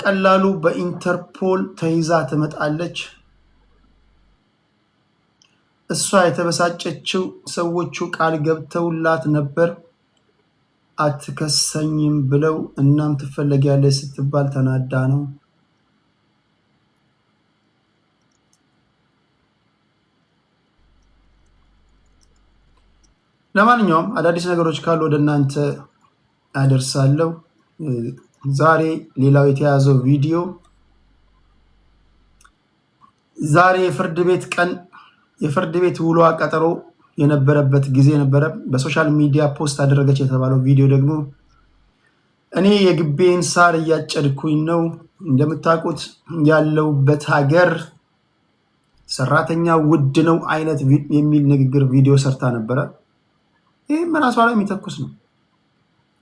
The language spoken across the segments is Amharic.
በቀላሉ በኢንተርፖል ተይዛ ትመጣለች። እሷ የተበሳጨችው ሰዎቹ ቃል ገብተውላት ነበር አትከሰኝም ብለው፣ እናም ትፈለጊያለሽ ስትባል ተናዳ ነው። ለማንኛውም አዳዲስ ነገሮች ካሉ ወደ እናንተ አደርሳለሁ። ዛሬ ሌላው የተያዘው ቪዲዮ ዛሬ የፍርድ ቤት ቀን የፍርድ ቤት ውሎ ቀጠሮ የነበረበት ጊዜ ነበረ። በሶሻል ሚዲያ ፖስት አደረገች የተባለው ቪዲዮ ደግሞ እኔ የግቤን ሳር እያጨድኩኝ ነው፣ እንደምታውቁት ያለውበት ሀገር ሰራተኛ ውድ ነው አይነት የሚል ንግግር ቪዲዮ ሰርታ ነበረ። ይህ ራሷ ላይ የሚተኩስ ነው።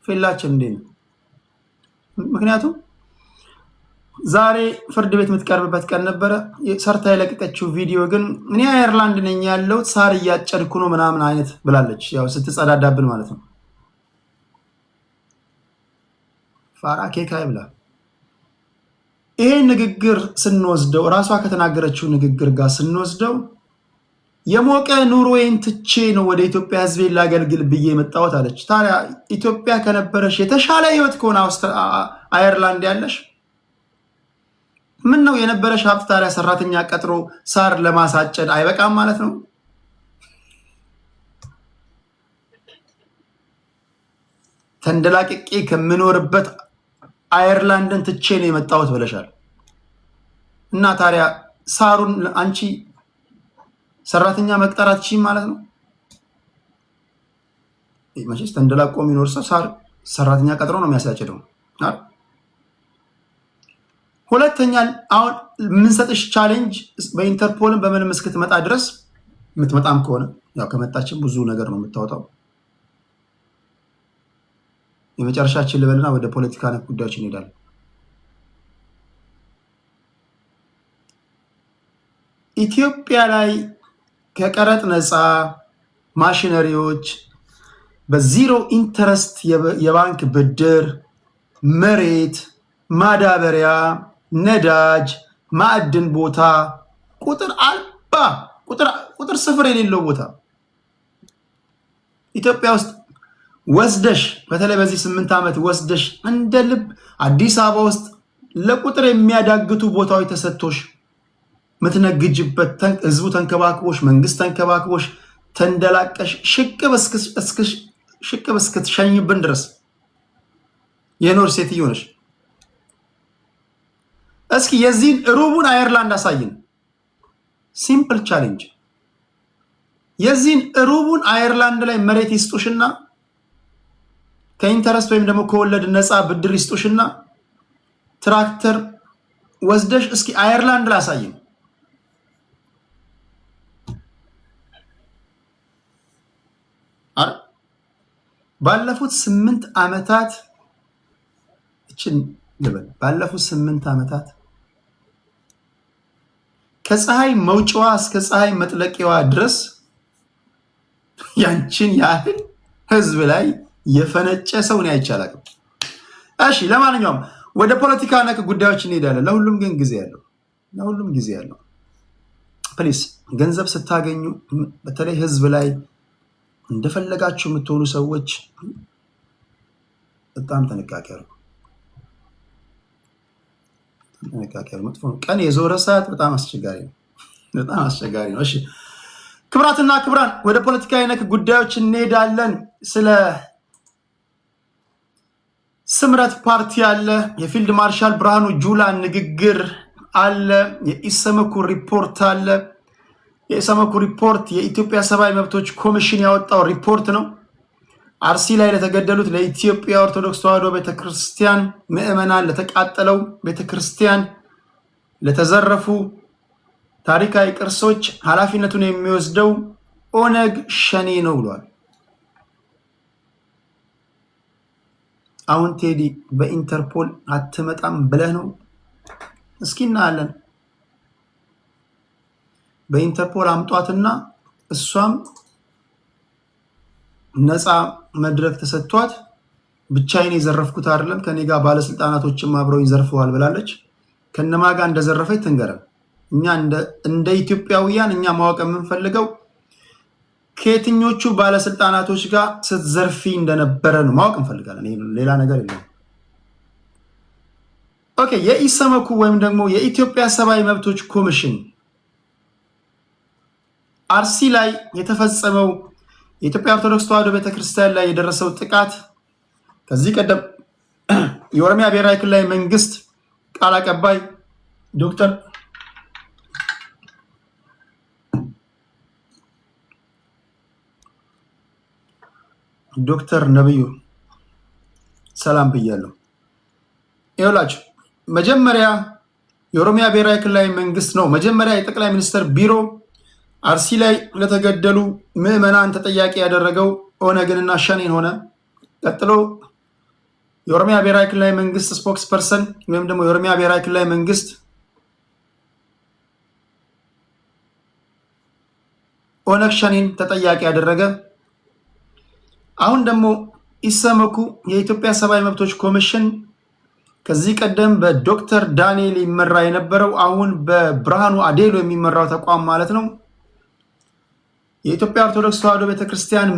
ፌላችን እንዴ ነው? ምክንያቱም ዛሬ ፍርድ ቤት የምትቀርብበት ቀን ነበረ። ሰርታ የለቀቀችው ቪዲዮ ግን እኔ አየርላንድ ነኝ ያለሁት ሳር እያጨድኩ ነው ምናምን አይነት ብላለች። ያው ስትጸዳዳብን ማለት ነው። ፋራ ኬክ አይብላ። ይሄ ንግግር ስንወስደው ራሷ ከተናገረችው ንግግር ጋር ስንወስደው የሞቀ ኑሮዬን ትቼ ነው ወደ ኢትዮጵያ ሕዝቤን ላገልግል ብዬ የመጣሁት አለች። ታዲያ ኢትዮጵያ ከነበረሽ የተሻለ ህይወት ከሆነ አየርላንድ ያለሽ ምን ነው የነበረሽ ሀብት ታዲያ ሰራተኛ ቀጥሮ ሳር ለማሳጨድ አይበቃም ማለት ነው? ተንደላቅቄ ከምኖርበት አየርላንድን ትቼ ነው የመጣሁት ብለሻል። እና ታዲያ ሳሩን አንቺ ሰራተኛ መቅጠራችን ማለት ነው? መቼስ ተንደላቆ የሚኖር ሰው ሰራተኛ ቀጥሮ ነው የሚያሳጭደው። ሁለተኛ አሁን የምንሰጥሽ ቻሌንጅ በኢንተርፖልን በምንም እስክትመጣ ድረስ የምትመጣም ከሆነ ያው ከመጣችን ብዙ ነገር ነው የምታወጣው። የመጨረሻችን ልበልና ወደ ፖለቲካ ነክ ጉዳዮች እንሄዳለን። ኢትዮጵያ ላይ ከቀረጥ ነፃ ማሽነሪዎች፣ በዚሮ ኢንተረስት የባንክ ብድር፣ መሬት፣ ማዳበሪያ፣ ነዳጅ፣ ማዕድን ቦታ ቁጥር አልባ ቁጥር ስፍር የሌለው ቦታ ኢትዮጵያ ውስጥ ወስደሽ በተለይ በዚህ 8 ዓመት ወስደሽ እንደ ልብ አዲስ አበባ ውስጥ ለቁጥር የሚያዳግቱ ቦታዎች ተሰጥቶሽ ምትነግጅበት ህዝቡ ተንከባክቦሽ መንግስት ተንከባክቦሽ ተንደላቀሽ ሽቅብ እስክትሸኝብን ድረስ የኖር ሴትዮ ነሽ። እስኪ የዚህን ሩቡን አየርላንድ አሳይን። ሲምፕል ቻሌንጅ። የዚህን ሩቡን አየርላንድ ላይ መሬት ይስጡሽና ከኢንተረስት ወይም ደግሞ ከወለድ ነፃ ብድር ይስጡሽና ትራክተር ወስደሽ እስኪ አየርላንድ ላይ አሳይን። ባለፉት 8 ዓመታት እቺን ልበል፣ ባለፉት 8 ዓመታት ከፀሐይ መውጫዋ እስከ ፀሐይ መጥለቂያዋ ድረስ ያንቺን ያህል ህዝብ ላይ የፈነጨ ሰው ነው አይቻላል። እሺ ለማንኛውም ወደ ፖለቲካ ነክ ጉዳዮች እንሄዳለን። ለሁሉም ግን ጊዜ ያለው ለሁሉም ጊዜ ያለው። ፕሊስ ገንዘብ ስታገኙ በተለይ ህዝብ ላይ እንደፈለጋችሁ የምትሆኑ ሰዎች በጣም ጥንቃቄ አድርጉ። መጥፎ ቀን የዞረ ሰዓት በጣም አስቸጋሪ ነው። እሺ ክብራትና ክብራን ወደ ፖለቲካዊ ነክ ጉዳዮች እንሄዳለን። ስለ ስምረት ፓርቲ አለ፣ የፊልድ ማርሻል ብርሃኑ ጁላ ንግግር አለ፣ የኢሰመኮ ሪፖርት አለ። የኢሰመኮ ሪፖርት የኢትዮጵያ ሰብአዊ መብቶች ኮሚሽን ያወጣው ሪፖርት ነው። አርሲ ላይ ለተገደሉት ለኢትዮጵያ ኦርቶዶክስ ተዋሕዶ ቤተክርስቲያን ምዕመናን፣ ለተቃጠለው ቤተክርስቲያን፣ ለተዘረፉ ታሪካዊ ቅርሶች ኃላፊነቱን የሚወስደው ኦነግ ሸኔ ነው ብሏል። አሁን ቴዲ በኢንተርፖል አትመጣም ብለህ ነው? እስኪ እናያለን። በኢንተርፖል አምጧትና እሷም ነፃ መድረክ ተሰጥቷት ብቻዬን የዘረፍኩት አይደለም ከኔ ጋር ባለስልጣናቶችም አብረውኝ ዘርፈዋል ብላለች። ከነማ ጋር እንደዘረፈች ትንገረን። እኛ እንደ ኢትዮጵያውያን እኛ ማወቅ የምንፈልገው ከየትኞቹ ባለስልጣናቶች ጋር ስትዘርፊ እንደነበረ ነው ማወቅ እንፈልጋለን። ሌላ ነገር የለም። ኦኬ የኢሰመኩ ወይም ደግሞ የኢትዮጵያ ሰብአዊ መብቶች ኮሚሽን አርሲ ላይ የተፈጸመው የኢትዮጵያ ኦርቶዶክስ ተዋሕዶ ቤተክርስቲያን ላይ የደረሰው ጥቃት ከዚህ ቀደም የኦሮሚያ ብሔራዊ ክልላዊ መንግስት ቃል አቀባይ ዶክተር ነብዩ ሰላም ብያለሁ። ይኸውላችሁ መጀመሪያ የኦሮሚያ ብሔራዊ ክልላዊ መንግስት ነው መጀመሪያ የጠቅላይ ሚኒስትር ቢሮ አርሲ ላይ ለተገደሉ ምዕመናን ተጠያቂ ያደረገው ኦነግንና ሸኔን ሆነ። ቀጥሎ የኦሮሚያ ብሔራዊ ክልላዊ መንግስት ስፖክስ ፐርሰን ወይም ደግሞ የኦሮሚያ ብሔራዊ ክልላዊ መንግስት ኦነግ ሸኔን ተጠያቂ ያደረገ። አሁን ደግሞ ኢሰመኩ የኢትዮጵያ ሰብአዊ መብቶች ኮሚሽን ከዚህ ቀደም በዶክተር ዳንኤል ይመራ የነበረው አሁን በብርሃኑ አዴሎ የሚመራው ተቋም ማለት ነው የኢትዮጵያ ኦርቶዶክስ ተዋሕዶ ቤተክርስቲያን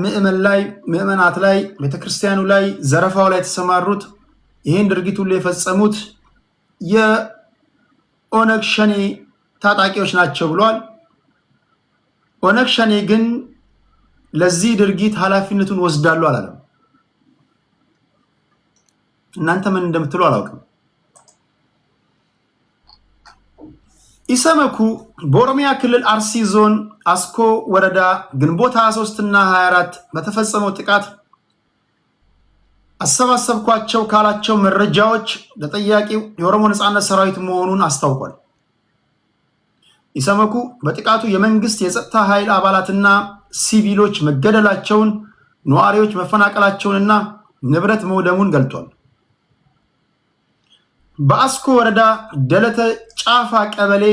ምዕመናት ላይ ቤተክርስቲያኑ ላይ ዘረፋው ላይ የተሰማሩት ይህን ድርጊት ሁሉ የፈጸሙት የኦነግ ሸኔ ታጣቂዎች ናቸው ብሏል። ኦነግ ሸኔ ግን ለዚህ ድርጊት ኃላፊነቱን ወስዳለሁ አላለም። እናንተ ምን እንደምትሉ አላውቅም። ኢሰመኩ በኦሮሚያ ክልል አርሲ ዞን አስኮ ወረዳ ግንቦት 23 እና 24 በተፈጸመው ጥቃት አሰባሰብኳቸው ካላቸው መረጃዎች ተጠያቂው የኦሮሞ ነጻነት ሰራዊት መሆኑን አስታውቋል። ኢሰመኩ በጥቃቱ የመንግስት የጸጥታ ኃይል አባላትና ሲቪሎች መገደላቸውን፣ ነዋሪዎች መፈናቀላቸውንና ንብረት መውደሙን ገልጧል። በአስኮ ወረዳ ደለተ ጫፋ ቀበሌ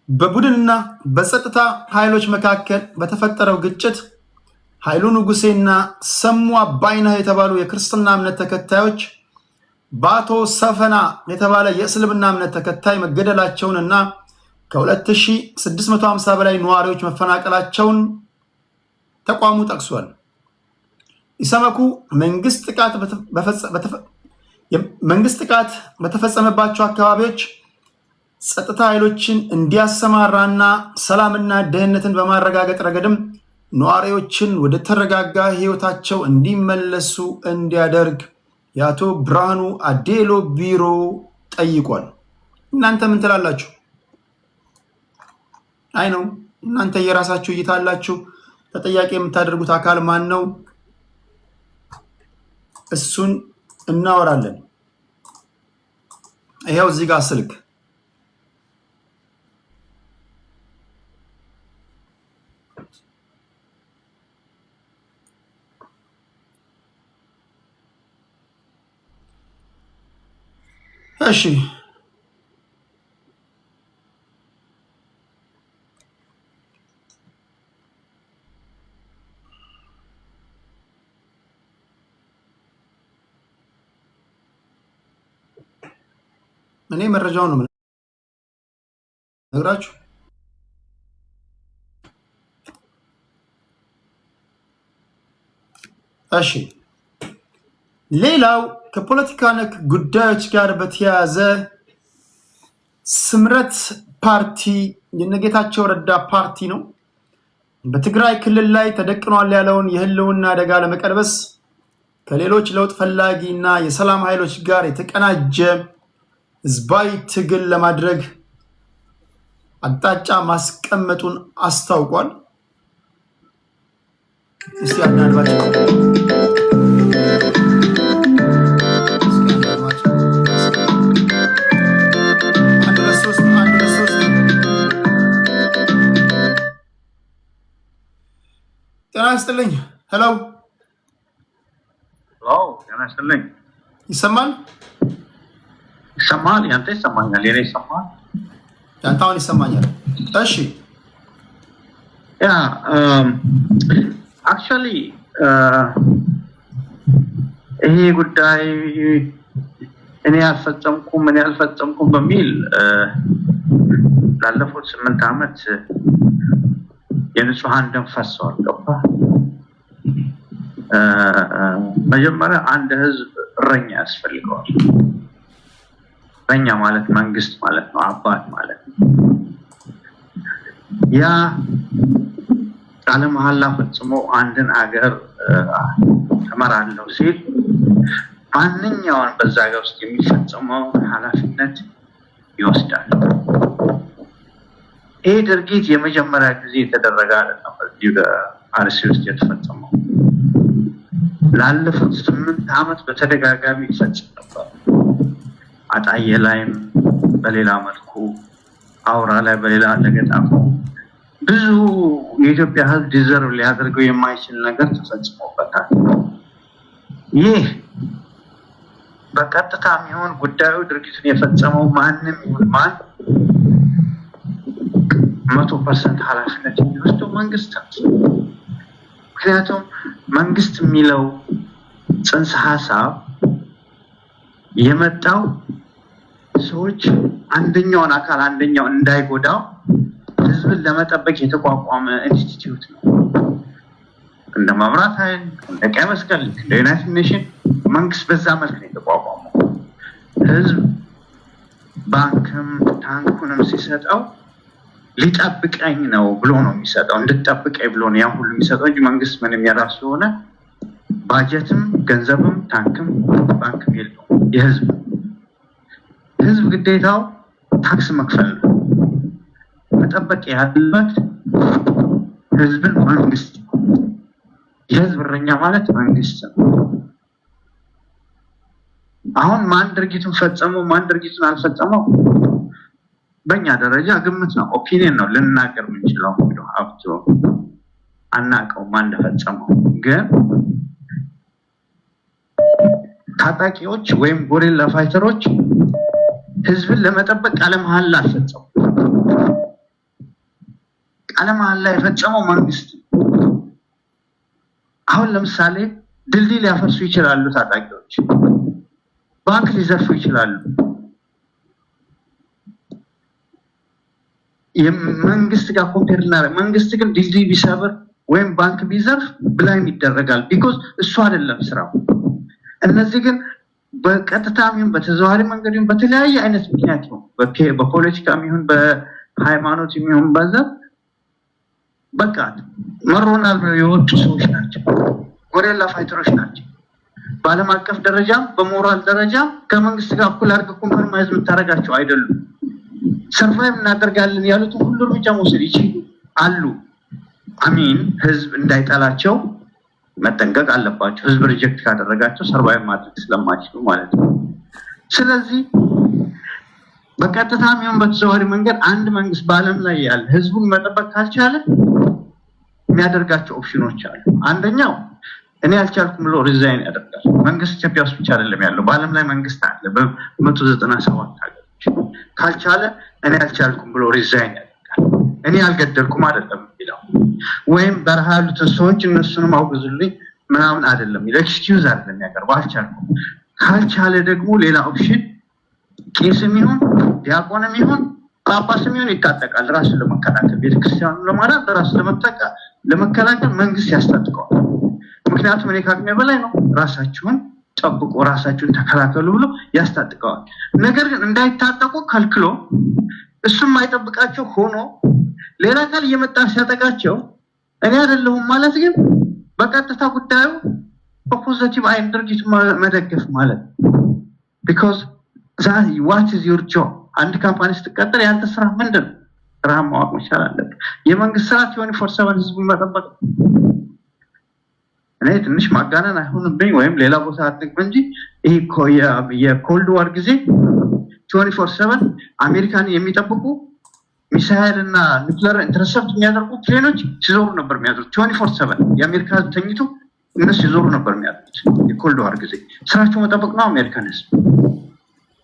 በቡድንና በጸጥታ ኃይሎች መካከል በተፈጠረው ግጭት ኃይሉ ንጉሴና ሰሙ አባይነህ የተባሉ የክርስትና እምነት ተከታዮች በአቶ ሰፈና የተባለ የእስልምና እምነት ተከታይ መገደላቸውንና ከ2650 በላይ ነዋሪዎች መፈናቀላቸውን ተቋሙ ጠቅሷል። ኢሰመኩ መንግስት ጥቃት በተፈጸመባቸው አካባቢዎች ጸጥታ ኃይሎችን እንዲያሰማራና ሰላምና ደህንነትን በማረጋገጥ ረገድም ነዋሪዎችን ወደ ተረጋጋ ህይወታቸው እንዲመለሱ እንዲያደርግ የአቶ ብርሃኑ አዴሎ ቢሮ ጠይቋል። እናንተ ምን ትላላችሁ? አይ ነው እናንተ የራሳችሁ እይታ አላችሁ። ተጠያቂ የምታደርጉት አካል ማን ነው? እሱን እናወራለን። ይሄው እዚህ ጋር ስልክ እሺ እኔ መረጃውን ነው ነግራችሁ። እሺ ሌላው ከፖለቲካ ነክ ጉዳዮች ጋር በተያያዘ ስምረት ፓርቲ የነጌታቸው ረዳ ፓርቲ ነው በትግራይ ክልል ላይ ተደቅኗል ያለውን የህልውና አደጋ ለመቀልበስ ከሌሎች ለውጥ ፈላጊና የሰላም ኃይሎች ጋር የተቀናጀ ህዝባዊ ትግል ለማድረግ አቅጣጫ ማስቀመጡን አስታውቋል። እስቲ አናድባችሁ ጤና ይስጥልኝ። ሄሎ ጤና ይስጥልኝ። ይሰማል? ይሰማል? ያንተ ይሰማኛል? የኔ ይሰማል? ያንተውን ይሰማኛል። እሺ ያ አክቹዋሊ ይሄ ጉዳይ እኔ ያልፈጸምኩም በሚል ላለፉት 8 ዓመት የንጹሃን ደም ፈሷል። መጀመሪያ አንድ ህዝብ እረኛ ያስፈልገዋል። እረኛ ማለት መንግስት ማለት ነው፣ አባት ማለት ነው። ያ ቃለ መሐላ ፈጽሞ አንድን አገር እመራለሁ ሲል ማንኛውን በዛ ሀገር ውስጥ የሚፈጸመው ኃላፊነት ይወስዳል። ይህ ድርጊት የመጀመሪያ ጊዜ የተደረገ አይደለም። በዚህ በአርሲ ውስጥ የተፈጸመው ላለፉት 8 ዓመት በተደጋጋሚ ይፈጸም ነበር። አጣዬ ላይም በሌላ መልኩ፣ አውራ ላይ በሌላ ለገጣሙ ብዙ የኢትዮጵያ ህዝብ ዲዘርቭ ሊያደርገው የማይችል ነገር ተፈጽሞበታል። ይህ በቀጥታ የሚሆን ጉዳዩ ድርጊቱን የፈጸመው ማንም ይሁን ማን 100% ኃላፊነት የሚወስደው መንግስት ነው። ምክንያቱም መንግስት የሚለው ጽንሰ ሀሳብ የመጣው ሰዎች አንደኛውን አካል አንደኛው እንዳይጎዳው ህዝብን ለመጠበቅ የተቋቋመ ኢንስቲትዩት ነው። እንደ መብራት ኃይል፣ እንደ ቀይ መስቀል፣ እንደ ዩናይትድ ኔሽን መንግስት በዛ መልክ ነው የተቋቋመው። ህዝብ ባንክም ታንኩንም ሲሰጠው ሊጠብቀኝ ነው ብሎ ነው የሚሰጠው፣ እንድጠብቀኝ ብሎ ነው ያን ሁሉ የሚሰጠው እንጂ መንግስት ምንም የራሱ ሆነ ባጀትም ገንዘብም ታንክም ባንክም የለውም። የህዝብ ግዴታው ታክስ መክፈል ነው። መጠበቅ ያለበት ህዝብን መንግስት፣ የህዝብ እረኛ ማለት መንግስት ነው። አሁን ማን ድርጊቱን ፈጸመው ማን ድርጊቱን አልፈጸመው በእኛ ደረጃ ግምት ነው፣ ኦፒኒየን ነው ልንናገር የምንችለው። ሀብቱ አናውቀውም ማን እንደፈጸመው። ግን ታጣቂዎች ወይም ጎሪላ ፋይተሮች ህዝብን ለመጠበቅ ቃለ መሐላ አልፈጸሙ። ቃለ መሐላ የፈጸመው መንግስት። አሁን ለምሳሌ ድልድይ ሊያፈርሱ ይችላሉ ታጣቂዎች፣ ባንክ ሊዘርፉ ይችላሉ። የመንግስት ጋር ኮምፔር እናደርግ። መንግስት ግን ድልድይ ቢሰብር ወይም ባንክ ቢዘርፍ ብላይም ይደረጋል። ቢኮዝ እሱ አይደለም ስራው። እነዚህ ግን በቀጥታም ይሁን በተዘዋዋሪ መንገድ ይሁን በተለያየ አይነት ምክንያት ነው፣ በፖለቲካም ይሁን በሃይማኖት ይሁን በዘር በቃ መሮናል ብለው የወጡ ሰዎች ናቸው፣ ጎሪላ ፋይተሮች ናቸው። በዓለም አቀፍ ደረጃም በሞራል ደረጃም ከመንግስት ጋር እኩል አድርገህ ኮምፕሮማይዝ የምታደርጋቸው አይደሉም። ሰርቫይቭ እናደርጋለን ያሉትን ሁሉ እርምጃ መውሰድ ይችላሉ። አሚን ህዝብ እንዳይጠላቸው መጠንቀቅ አለባቸው። ህዝብ ሪጀክት ካደረጋቸው ሰርቫይቭ ማድረግ ስለማይችሉ ማለት ነው። ስለዚህ በቀጥታም ይሁን በተዘዋዋሪ መንገድ አንድ መንግስት በዓለም ላይ ያለ ህዝቡን መጠበቅ ካልቻለ የሚያደርጋቸው ኦፕሽኖች አሉ። አንደኛው እኔ አልቻልኩም ብሎ ሪዛይን ያደርጋል። መንግስት ኢትዮጵያ ውስጥ ብቻ አይደለም ያለው፣ በዓለም ላይ መንግስት አለ በ197 ሀገሮች። ካልቻለ እኔ አልቻልኩም ብሎ ሪዛይን ያደርጋል። እኔ አልገደልኩም አይደለም ይላል፣ ወይም በረሃ ያሉትን ሰዎች እነሱንም አውግዙልኝ ምናምን አይደለም ይላል። ኤክስኪውዝ አይደለም ያቀርባል። አልቻልኩም ካልቻለ ደግሞ ሌላ ኦፕሽን ቄስም ይሁን ዲያቆንም ይሁን ጳጳስም ይሁን ይታጠቃል ራሱን ለመከላከል። ቤተክርስቲያኑ ለማዳን በራሱ ለመከላከል መንግስት ያስታጥቀዋል። ምክንያቱም እኔ ከአቅሜ በላይ ነው፣ ራሳችሁን ጠብቁ፣ ራሳችሁን ተከላከሉ ብሎ ያስታጥቀዋል። ነገር ግን እንዳይታጠቁ ከልክሎ እሱም ማይጠብቃቸው ሆኖ ሌላ ቃል እየመጣ ሲያጠቃቸው እኔ አይደለሁም ማለት ግን በቀጥታ ጉዳዩ በፖዚቲቭ አይን ድርጊት መደገፍ ማለት because that what is your job? አንድ ካምፓኒ ስትቀጠር ያንተ ስራ ምንድነው? ስራህን ማወቅ መቻል አለብህ። የመንግስት ስራ 24/7 ህዝቡን መጠበቅ። እኔ ትንሽ ማጋነን አይሆንብኝ ወይም ሌላ ቦታ አጥቅም እንጂ ይሄ የኮልድ ዋር ጊዜ 24/7 አሜሪካን የሚጠብቁ ሚሳኤል እና ኒውክሌር ኢንተርሰፕት የሚያደርጉ ፕሌኖች ሲዞሩ ነበር የሚያደርጉት 24/7 የአሜሪካ ተኝቶ እነሱ ሲዞሩ ነበር የሚያደርጉት። የኮልድ ዋር ጊዜ ስራቸው መጠበቅ ነው። አሜሪካን ህዝብ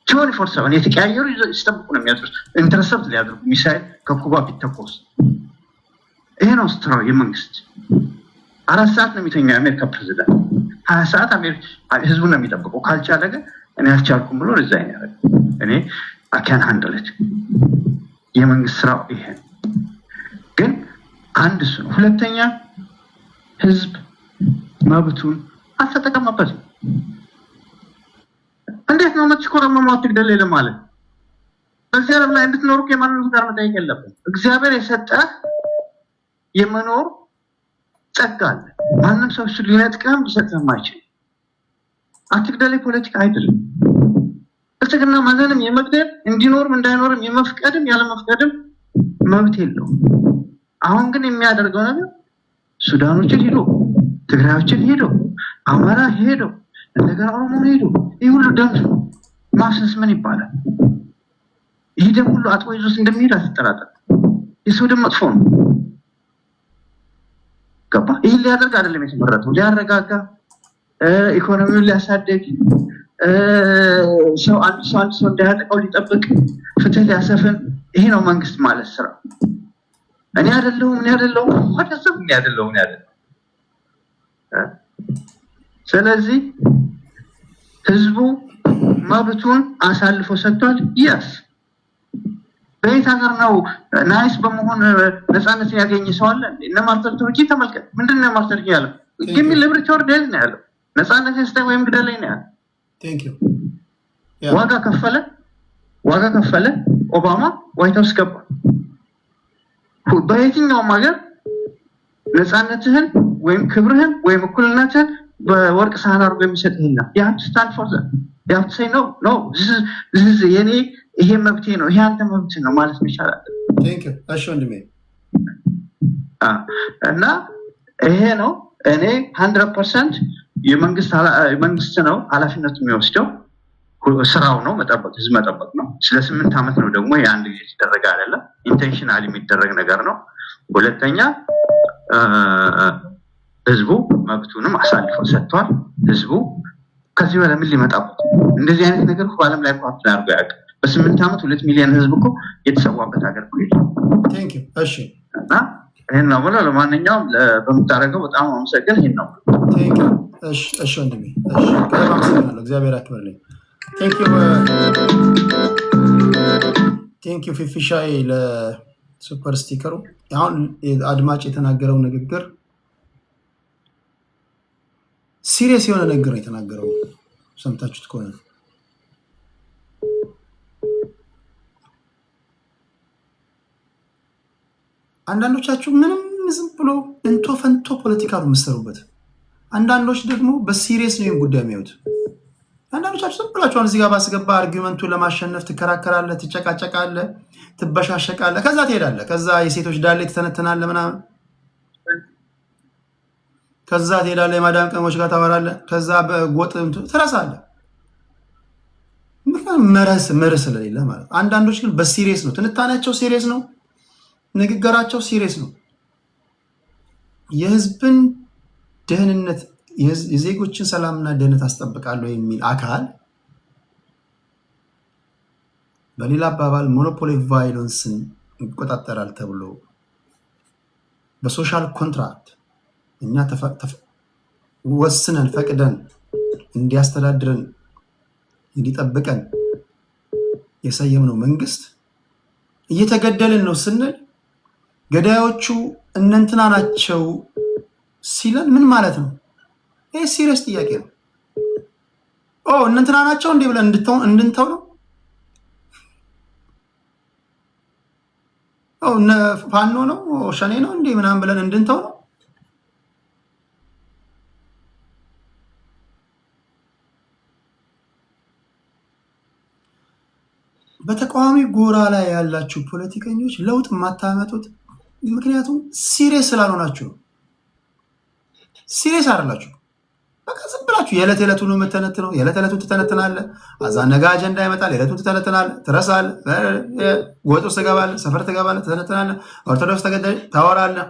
24/7 የተቀያየሩ ሲጠብቁ ነው የሚያደርጉት። ኢንተርሰፕት ሊያደርጉ ሚሳኤል ከኩባ ቢተኮስ ይሄ ነው ስራው የመንግስት። 4 ሰዓት ነው የሚተኛው የአሜሪካ ፕሬዚዳንት 20 ሰዓት ህዝቡ ነው የሚጠብቀው ካልቻለ ግን እኔ አልቻልኩም ብሎ ሪዛይን ያደርጋል እኔ አካን ሃንድልት የመንግስት ስራው ይሄ ግን አንድ እሱ ነው ሁለተኛ ህዝብ መብቱን አልተጠቀመበትም እንዴት ነው የምትቆረመው አትግደል ማለት በዚህ ዓለም ላይ እንድትኖሩ ከማንንም ጋር መጠየቅ የለብንም እግዚአብሔር የሰጠ የመኖር ጸጋ አለ ማንም ሰው እሱ ሊነጥቀም ሊሰጥም አይችል አትግደል ፖለቲካ አይደለም እርግጥና ማንንም የመግደል እንዲኖርም እንዳይኖርም የመፍቀድም ያለ መፍቀድም መብት የለውም አሁን ግን የሚያደርገው ነገር ሱዳኖችን ሄዶ ትግራዮችን ሄዶ አማራ ሄዶ እንደገና ኦሮሞ ሄዶ ይሁሉ ደም ማስነስ ምን ይባላል ይሄ ደም ሁሉ አጥቦ ይዞስ እንደሚሄድ አትጠራጠር የሰው ደም መጥፎ ነው ገባ ይሄ ሊያደርግ አይደለም የተመረጠው ሊያረጋጋ ኢኮኖሚውን ሊያሳድግ ሰው አንድ ሰው እንዳያጠቃው ሊጠብቅ ፍትህ ሊያሰፍን ይሄ ነው መንግስት ማለት ስራ እኔ አይደለሁም ስለዚህ ህዝቡ መብቱን አሳልፎ ሰጥቷል yes በየት ሀገር ነው ናይስ በመሆን ነፃነት ያገኘ ሰው አለ እነ ማርቲን ሉተር ኪንግ ተመልከት ምንድነው ማርቲን ሉተር ኪንግ ያለው give me liberty or death ነው ያለው ነፃነት ስጠኝ ወይም ግደለኝ ነው ያለው thank you ዋጋ ከፈለ ኦባማ ዋይት ሃውስ ገባ በየትኛውም ሀገር ነፃነትህን ወይም ክብርህን ወይም እኩልነትህን በወርቅ ሳህን አድርጎ የሚሰጥህና you have to stand for that you have to say no this is የኔ ይሄ መብቴ ነው ይሄ አንተ መብት ነው ማለት ይቻላል thank you እሺ ወንድሜ እና ይሄ ነው እኔ 100% የመንግስት ነው ኃላፊነቱን የሚወስደው ስራው ነው መጠበቅ ህዝብ መጠበቅ ነው ስለ 8 አመት ነው ደግሞ የአንድ ጊዜ ይደረግ አይደለም ኢንቴንሽናሊ የሚደረግ ነገር ነው ሁለተኛ ህዝቡ መብቱንም አሳልፎ ሰጥቷል ህዝቡ ከዚህ በኋላ ምን ሊመጣበት እንደዚህ አይነት ነገር በዓለም ላይ ቋፍ አድርጎ ያውቃል በ8 አመት 2 ሚሊዮን ህዝብ እኮ የተሰዋበት ሀገር ነው thank you እሺ እና ይሄን ነው ማለት ለማንኛውም በመታረገው በጣም አመሰግናለሁ ይሄን ነው thank you እሺ ወንድሜ እሺ በጣም አመሰግናለሁ እግዚአብሔር ያክብርልኝ thank you ፊፊሻይ ለሱፐር ስቲከሩ አሁን አድማጭ የተናገረው ንግግር ሲሪየስ የሆነ ነገር የተናገረው ሰምታችሁት ከሆነ አንዳንዶቻችሁ ምንም ዝም ብሎ እንቶ ፈንቶ ፖለቲካ ነው የምትሰሩበት አንዳንዶች ደግሞ በሲሪየስ ነው ጉዳይ የሚያዩት አንዳንዶቻችሁ ዝም ብላችሁ እዚህ ጋር ባስገባ አርጊውመንቱን ለማሸነፍ ትከራከራለህ ትጨቃጨቃለህ ትበሻሸቃለህ ከዛ ትሄዳለህ ከዛ የሴቶች ዳሌ ትተነተናለህ ምናምን ከዛ ትሄዳለህ የማዳም ቀሞች ጋር ታወራለህ ከዛ በጎጥ ትረሳለህ ምክንያቱም መርህ ስለሌለ ማለት አንዳንዶች ግን በሲሪየስ ነው ትንታኔያቸው ሲሪየስ ነው ንግግራቸው ሲሪየስ ነው የህዝብን ደህንነት የዜጎችን ሰላምና ደህንነት አስጠብቃለሁ የሚል አካል በሌላ አባባል ሞኖፖሊ ቫዮለንስን ይቆጣጠራል ተብሎ በሶሻል ኮንትራክት እኛ ወስነን ፈቅደን እንዲያስተዳድረን እንዲጠብቀን የሰየምነው መንግስት እየተገደልን ነው ስንል ገዳዮቹ እነንትና ናቸው ሲለን ምን ማለት ነው ይሄ ሲሪየስ ጥያቄ ነው እነንትና ናቸው እንዴ ብለን እንድንተው ነው ፋኖ ነው ሸኔ ነው እንዴ ምናምን ብለን እንድንተው ነው በተቃዋሚ ጎራ ላይ ያላችሁ ፖለቲከኞች ለውጥ ማታመጡት ምክንያቱም ሲሪየስ ስላልሆናችሁ ነው ሲሪየስ አይደላችሁ በቃ ዝም ብላችሁ የዕለት ነው የምትተነትነው የዕለት ትተነትናለህ አዛ ነገ አጀንዳ ይመጣል የዕለቱን ትተነትናለህ ትረሳለህ ጎጥ ውስጥ ትገባለህ ሰፈር ትገባለህ ትተነትናለህ ኦርቶዶክስ ተገዳይ ታወራለህ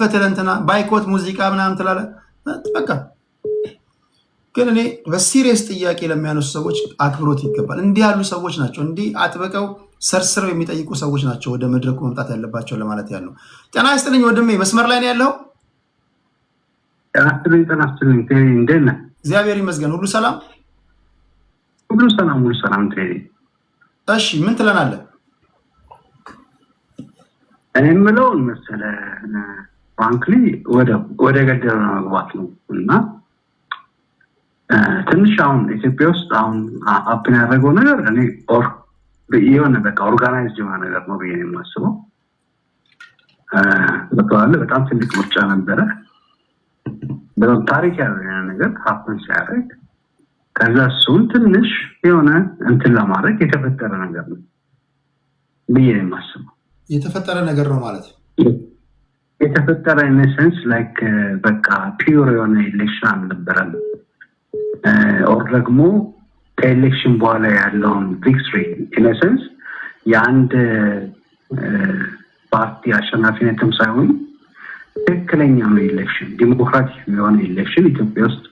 ፍትህ እንትና ባይኮት ሙዚቃ ምናምን ትላለህ በቃ ግን እኔ በሲሪየስ ጥያቄ ለሚያነሱ ሰዎች አክብሮት ይገባል እንዲህ ያሉ ሰዎች ናቸው እንዲህ አጥብቀው ሰርስረው የሚጠይቁ ሰዎች ናቸው ወደ መድረኩ መምጣት ያለባቸው ለማለት ያለው ጤና ይስጥልኝ ወንድሜ መስመር ላይ ነው ያለው አስተልኝ እንደና እግዚአብሔር ይመስገን ሁሉ ሰላም ሁሉ ሰላም ትሬዲ። እሺ ምን ትለናለህ? እኔ የምለው መሰለህ ፍራንክሊ ወደ ገደል መግባት ነው እና ትንሽ አሁን ኢትዮጵያ ውስጥ አሁን አፕን ያደረገው ነገር እኔ የሆነ በቃ ኦርጋናይዝድ የሆነ ነገር ነው ብዬ ነው የማስበው። በጣም ትልቅ ምርጫ ነበረ። በጣም ታሪክ ያለው ነገር ሀፕን ሲያደርግ ከዛ እሱን ትንሽ የሆነ እንትን ለማድረግ የተፈጠረ ነገር ነው ብዬ ነው የማስበው። የተፈጠረ ነገር ነው ማለት የተፈጠረ ኢነሰንስ ላይክ በቃ ፒውር የሆነ ኤሌክሽን አልነበረም። ኦር ደግሞ ከኤሌክሽን በኋላ ያለውን ቪክትሪ ኢነሰንስ የአንድ ፓርቲ አሸናፊነትም ሳይሆን ትክክለኛ ነው ኤሌክሽን ዲሞክራቲክ የሆነ ኤሌክሽን ኢትዮጵያ ውስጥ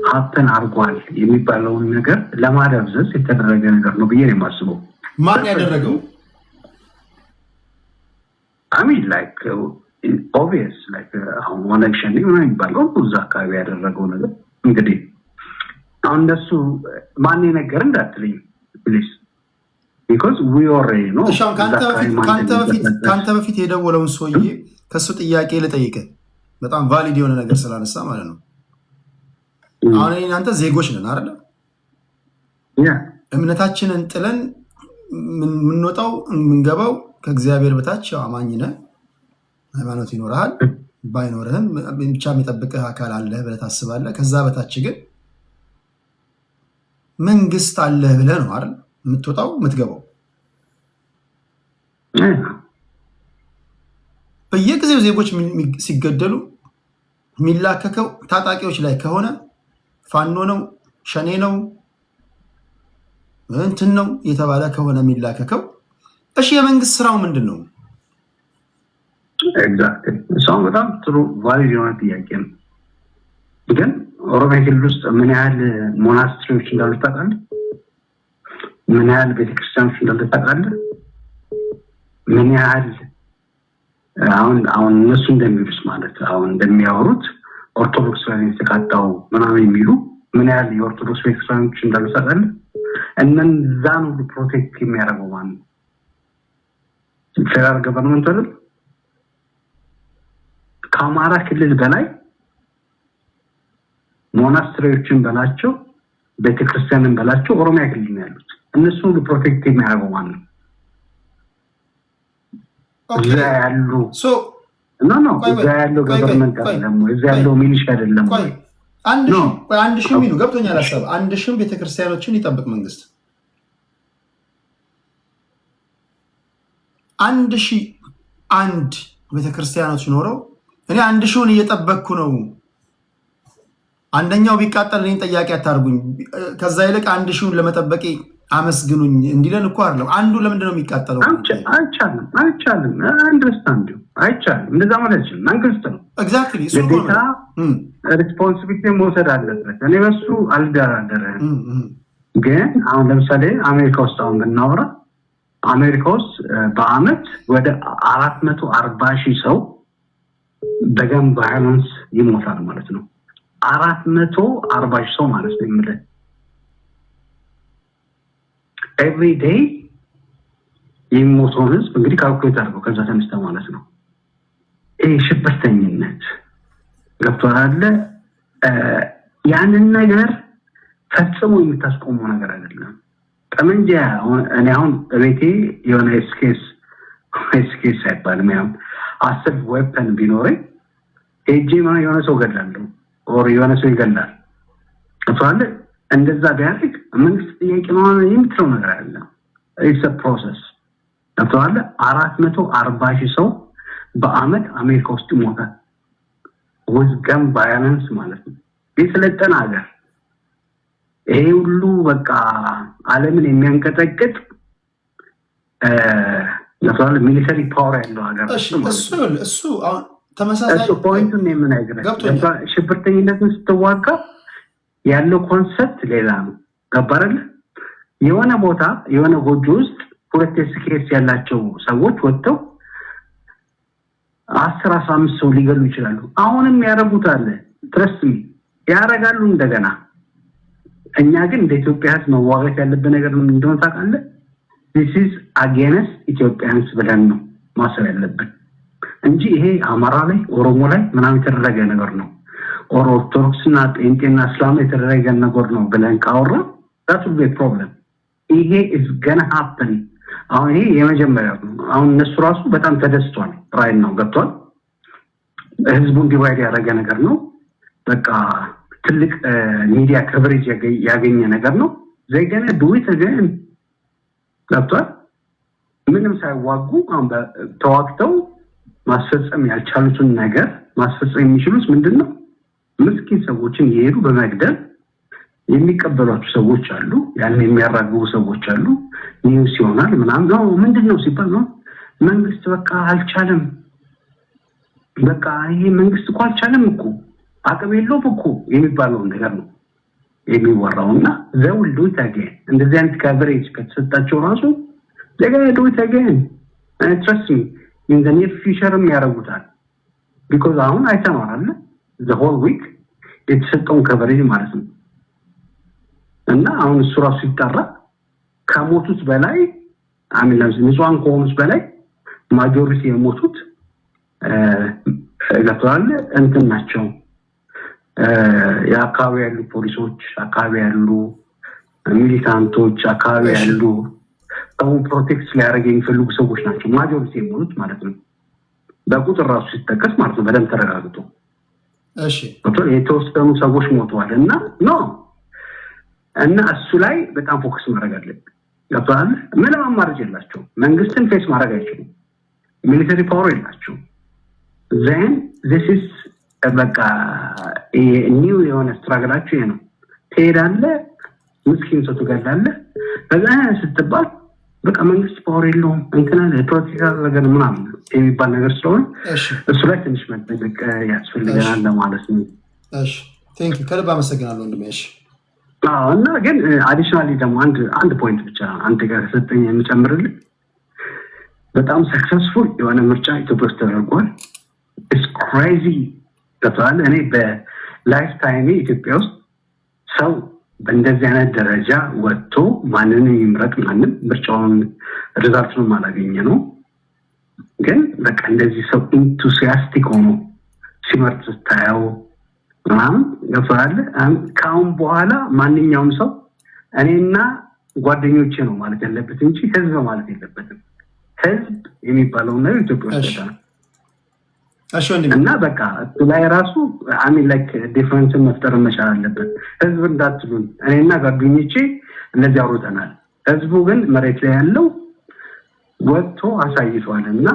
ሀፕን አድርጓል የሚባለውን ነገር ለማደብዘዝ የተደረገ ነገር ነው ብዬ ነው የማስበው። ማን ያደረገው? አሚን ላይክ ኦብቪየስ ላይክ አሁን ኤሌክሽን ነው የሚባለው እዛ አካባቢ ያደረገው ነገር እንግዲህ አሁን እንደሱ ማን የነገር እንዳትልኝ ፕሊዝ ቢኮዝ ዊ ኦልሬዲ ኖ። ካንተ በፊት የደወለውን ሰውዬ ከሱ ጥያቄ ልጠይቅህ በጣም ቫሊድ የሆነ ነገር ስላነሳ ማለት ነው። አሁን እናንተ ዜጎች ነን አይደል? እምነታችንን ጥለን የምንወጣው የምንገባው ከእግዚአብሔር በታች አማኝ ነህ፣ ሃይማኖት ይኖርሃል፣ ባይኖርህም ብቻ የሚጠብቅህ አካል አለ ብለህ ታስባለህ። ከዛ በታች ግን መንግስት አለህ ብለህ ነው አይደል የምትወጣው የምትገባው። በየጊዜው ዜጎች ሲገደሉ የሚላከከው ታጣቂዎች ላይ ከሆነ ፋኖ ነው ሸኔ ነው እንትን ነው የተባለ ከሆነ የሚላከከው እሺ የመንግስት ስራው ምንድን ነው? ኤግዛክትሊ እሷም በጣም ጥሩ ቫሊድ የሆነ ጥያቄ ነው። ግን ኦሮሚያ ክልል ውስጥ ምን ያህል ሞናስትሪዎች እንዳሉ ታውቃለህ? ምን ያህል ቤተክርስቲያኖች እንዳሉ ታውቃለህ? ምን ያህል አሁን እነሱ እንደሚሉት ማለት አሁን እንደሚያወሩት ኦርቶዶክስ ላይ የተቃጣው ምናምን የሚሉ ምን ያህል የኦርቶዶክስ ቤተክርስቲያኖች እንዳሉ ታውቃለህ? እነዛን ሁሉ ፕሮቴክት የሚያደርገው ማን ነው? ፌደራል ገቨርንመንት አይደል? ከአማራ ክልል በላይ ሞናስትሪዎችን በላቸው ቤተክርስቲያንን በላቸው ኦሮሚያ ክልል ነው ያሉት። እነሱ ሁሉ ፕሮቴክት የሚያደርገው ማን ነው? እዛ ያሉ እዛ ያለው ገቨርንመንት አይደለም ወይ? እዛ ያለው ሚሊሻ አይደለም ወይ? አንድ ሺህ ሚሉ ገብቶኛል ሀሳብ። 1000 ቤተክርስቲያኖችን ይጠብቅ መንግስት 1001 ቤተክርስቲያኖች ኖረው እኔ 1000ን እየጠበቅኩ ነው። አንደኛው ቢቃጠል እኔን ጠያቂ አታርጉኝ። ከዛ ይልቅ 1000ን ለመጠበቄ አመስግኑኝ እንዲለን እኮ አይደለም። አንዱ ለምንድን ነው የሚቃጠለው? አይቻልም። አንደርስታንድ አይቻልም። እንደዛ ማለት አይችልም። መንግስት ነው ኤግዛክትሊ ግዴታ ሪስፖንሲቢሊቲ መውሰድ አለበት። እኔ በሱ አልደራደርም። ግን አሁን ለምሳሌ አሜሪካ ውስጥ አሁን ብናወራ አሜሪካ ውስጥ በአመት ወደ 440,000 ሰው በገን ቫዮለንስ ይሞታል ማለት ነው። 440,000 ሰው ማለት ነው የምልህ ኤቭሪ ዴይ የሚሞተውን ህዝብ እንግዲህ ካልኩሌት አድርገው ከዛ ተነስተ ማለት ነው። ይሄ ሽብርተኝነት ገብቶሃል። ያንን ነገር ፈጽሞ የምታስቆመው ነገር አይደለም። ጠመንጃ እኔ አሁን ቤቴ የሆነ ኤስኬስ አይባልም ያው 10 ዌፐን ቢኖረኝ ሄጄ የሆነ ሰው ገላለሁ ኦር የሆነ ሰው ይገላል። ገብቶሃል። እንደዛ ቢያደርግ መንግስት ጥያቄ ነው የምትለው ነገር አለ። ኢትስ አ ፕሮሰስ። ገብቶሃል። 440,000 ሰው በአመት አሜሪካ ውስጥ ይሞታል። ወዝገም ቫዮለንስ ማለት ነው። የሰለጠነ ሀገር ይሄ ሁሉ በቃ ዓለምን የሚያንቀጠቅጥ ገብቶሃል ሚሊተሪ ፓወር ያለው ሀገር እሱ አሁን ተመሳሳይ ፖይንቱን የምነግርህ ሽብርተኝነትን ስትዋጋ ያለው ኮንሰፕት ሌላ ነው። ገባረል የሆነ ቦታ የሆነ ጎጆ ውስጥ 2 ኤስኬስ ያላቸው ሰዎች ወጥተው 10-15 ሰው ሊገሉ ይችላሉ። አሁንም ያረጉት አለ ትረስም ያረጋሉ እንደገና እኛ ግን እንደ ኢትዮጵያ ህዝብ መዋጋት ያለበት ነገር ምን እንደሆነ ታውቃለህ this is against Ethiopians ብለን ነው ማሰብ ያለብን እንጂ ይሄ አማራ ላይ ኦሮሞ ላይ ምናምን የተደረገ ነገር ነው ኦርቶዶክስና ጴንጤና እስላም የተደረገ ነገር ነው ብለን ካወራ that will be a problem ይሄ is gonna happen አሁን ይሄ የመጀመሪያው አሁን እነሱ ራሱ በጣም ተደስቷል ራይት ነው ገብቷል ህዝቡን ዲቫይድ ያደረገ ነገር ነው በቃ ትልቅ ሚዲያ ከቨሬጅ ያገኘ ነገር ነው they gonna do it again ገብቷል ምንም ሳይዋጉ አሁን ተዋግተው ማስፈጸም ያልቻሉትን ነገር ማስፈጸም የሚችሉት ምንድነው ምስኪን ሰዎችን ይሄዱ በመግደል የሚቀበሏቸው ሰዎች አሉ ያን የሚያራግቡ ሰዎች አሉ ኒውስ ይሆናል ምናምን ነው ምንድነው ሲባል ነው መንግስት በቃ አልቻለም በቃ ይሄ መንግስት እኮ አልቻለም እኮ አቅም የለውም እኮ የሚባለው ነገር ነው የሚወራውና ዘውል ዱት አገኝ እንደዚህ አይነት ካቨሬጅ ከተሰጣቸው ራሱ ለጋ ዱት አገኝ and trust me in the near future ያረጉታል because አሁን አይተናል the whole week የተሰጠውን ካቨሬጅ ማለት ነው እና አሁን እሱ ራሱ ይጣራ ከሞቱት በላይ አሚናዝ ንጹሃን ከሆኑት በላይ ማጆሪቲ የሞቱት ለቷል እንትን ናቸው የአካባቢ ያሉ ፖሊሶች አካባቢ ያሉ ሚሊታንቶች አካባቢ ያሉ አሁን ፕሮቴክት ሊያደርጉ የሚፈልጉ ሰዎች ናቸው ማጆሪቲ የሞቱት ማለት ነው በቁጥር ራሱ ሲጠቀስ ማለት ነው በደም ተረጋግጦ እሺ የተወሰኑ ሰዎች ሞተዋልና ኖ እና እሱ ላይ በጣም ፎከስ ማድረግ አለብን ያቷል ምንም አማራጭ የላቸው መንግስትን ፌስ ማድረግ አይችሉም ሚሊተሪ ፓወር የላቸው then this is በቃ ኒው የሆነ ስትራግላችሁ ነው ትሄዳለ ምስኪን ሰው ትገላለ በዛ ስትባል በቃ መንግስት ፓወር የለውም እንትና ለፕሮቴክት ነገር ምናምን የሚባል ነገር ስለሆነ እሱ ላይ ትንሽ መጠንቀቅ ያስፈልገናል ለማለት ነው እሺ ቴንክ ዩ ከልብ አመሰግናለሁ ወንድሜ እሺ እና ግን አዲሽናሊ ደግሞ አንድ ፖይንት ብቻ አንተ ጋር ሰጠኝ የምጨምርልህ በጣም ሰክሰስፉል የሆነ ምርጫ ኢትዮጵያ ውስጥ ተደርጓል it's crazy ተባለ እኔ በላይፍ ታይም ኢትዮጵያ ውስጥ ሰው በእንደዚህ አይነት ደረጃ ወጥቶ ማንንም ይምረጥ ማንንም ምርጫውን ሪዛልቱን ማላገኘ ነው ግን በቃ እንደዚህ ሰው ኢንቱሲያስቲክ ሆኖ ሲመርጥ ታያው ምናምን ያፈራል ካሁን በኋላ ማንኛውም ሰው እኔና ጓደኞቼ ነው ማለት ያለበት እንጂ ህዝብ ማለት የለበትም ህዝብ የሚባለው ነው ኢትዮጵያ ውስጥ እና በቃ ላይ ራሱ አሚን ላይክ ዲፈረንስ መፍጠር መቻል አለበት ህዝብ እንዳትሉን እኔና ጓደኞቼ እንደዚህ አውርተናል ህዝቡ ግን መሬት ላይ ያለው ወጥቶ አሳይቷልና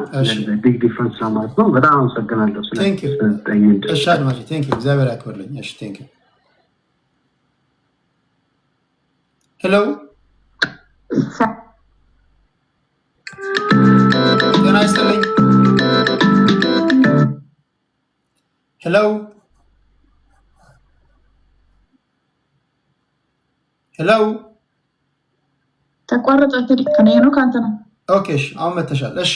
ቢግ ዲፈረንስ ማለት ነው በጣም አመሰግናለሁ ቴንክ ዩ እሺ አድማጭ ቴንክ ዩ እግዚአብሔር ያክብርልኝ እሺ ቴንክ ዩ ሄሎ ጤና ይስጥልኝ ሄሎ ሄሎ ተቋረጠ ከኔ ነው ካንተ ነው ኦኬ እሺ አሁን መተሻል እሺ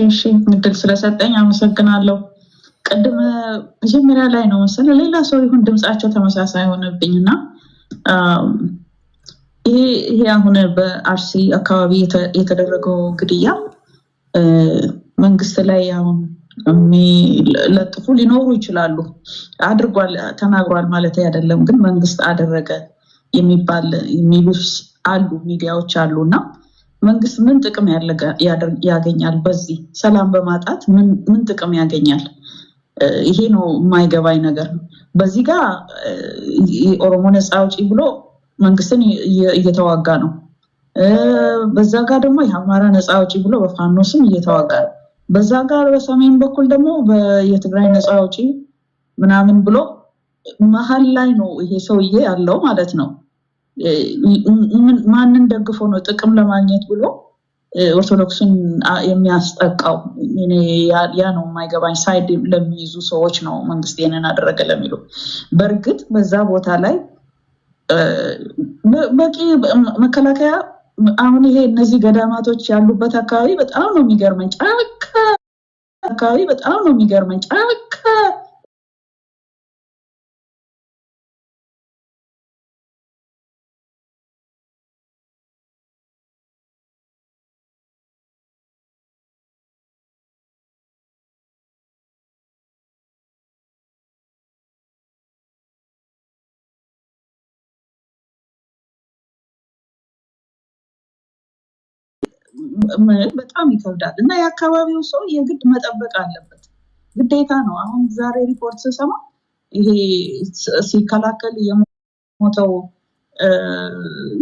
እሺ እድል ስለሰጠኝ አመሰግናለሁ ቀደም መጀመሪያ ላይ ነው መሰለኝ ሌላ ሰው ይሁን ድምጻቸው ተመሳሳይ ሆነብኝና ይሄ አሁን በአርሲ አካባቢ የተደረገው ግድያ መንግስት ላይ አሁን ለጥፉ ሊኖሩ ይችላሉ አድርጓል ተናግሯል ማለት አይደለም ግን መንግስት አደረገ የሚባል የሚሉስ አሉ ሚዲያዎች አሉና መንግስት ምን ጥቅም ያገኛል በዚህ ሰላም በማጣት ምን ጥቅም ያገኛል ይሄ ነው የማይገባኝ ነገር በዚህ ጋር ኦሮሞ ነፃ አውጪ ብሎ መንግስትን እየተዋጋ ነው በዛ ጋር ደግሞ የአማራ ነፃ አውጪ ብሎ በፋኖ ስም እየተዋጋ ነው በዛ ጋር በሰሜን በኩል ደግሞ የትግራይ ነፃ አውጪ ምናምን ብሎ መሃል ላይ ነው ይሄ ሰውዬ ያለው ማለት ነው ማንን ደግፎ ነው ጥቅም ለማግኘት ብሎ ኦርቶዶክስን የሚያስጠቃው ያ ነው የማይገባኝ ሳይድ ለሚይዙ ሰዎች ነው መንግስት የነን አደረገ ለሚሉ በርግጥ በዛ ቦታ ላይ በቂ መከላከያ አሁን ይሄ እነዚህ ገዳማቶች ያሉበት አካባቢ በጣም ነው የሚገርመኝ ጫካ በጣም ይከብዳል እና የአካባቢው ሰው የግድ መጠበቅ አለበት ግዴታ ነው። አሁን ዛሬ ሪፖርት ስሰማ ይሄ ሲከላከል የሞተው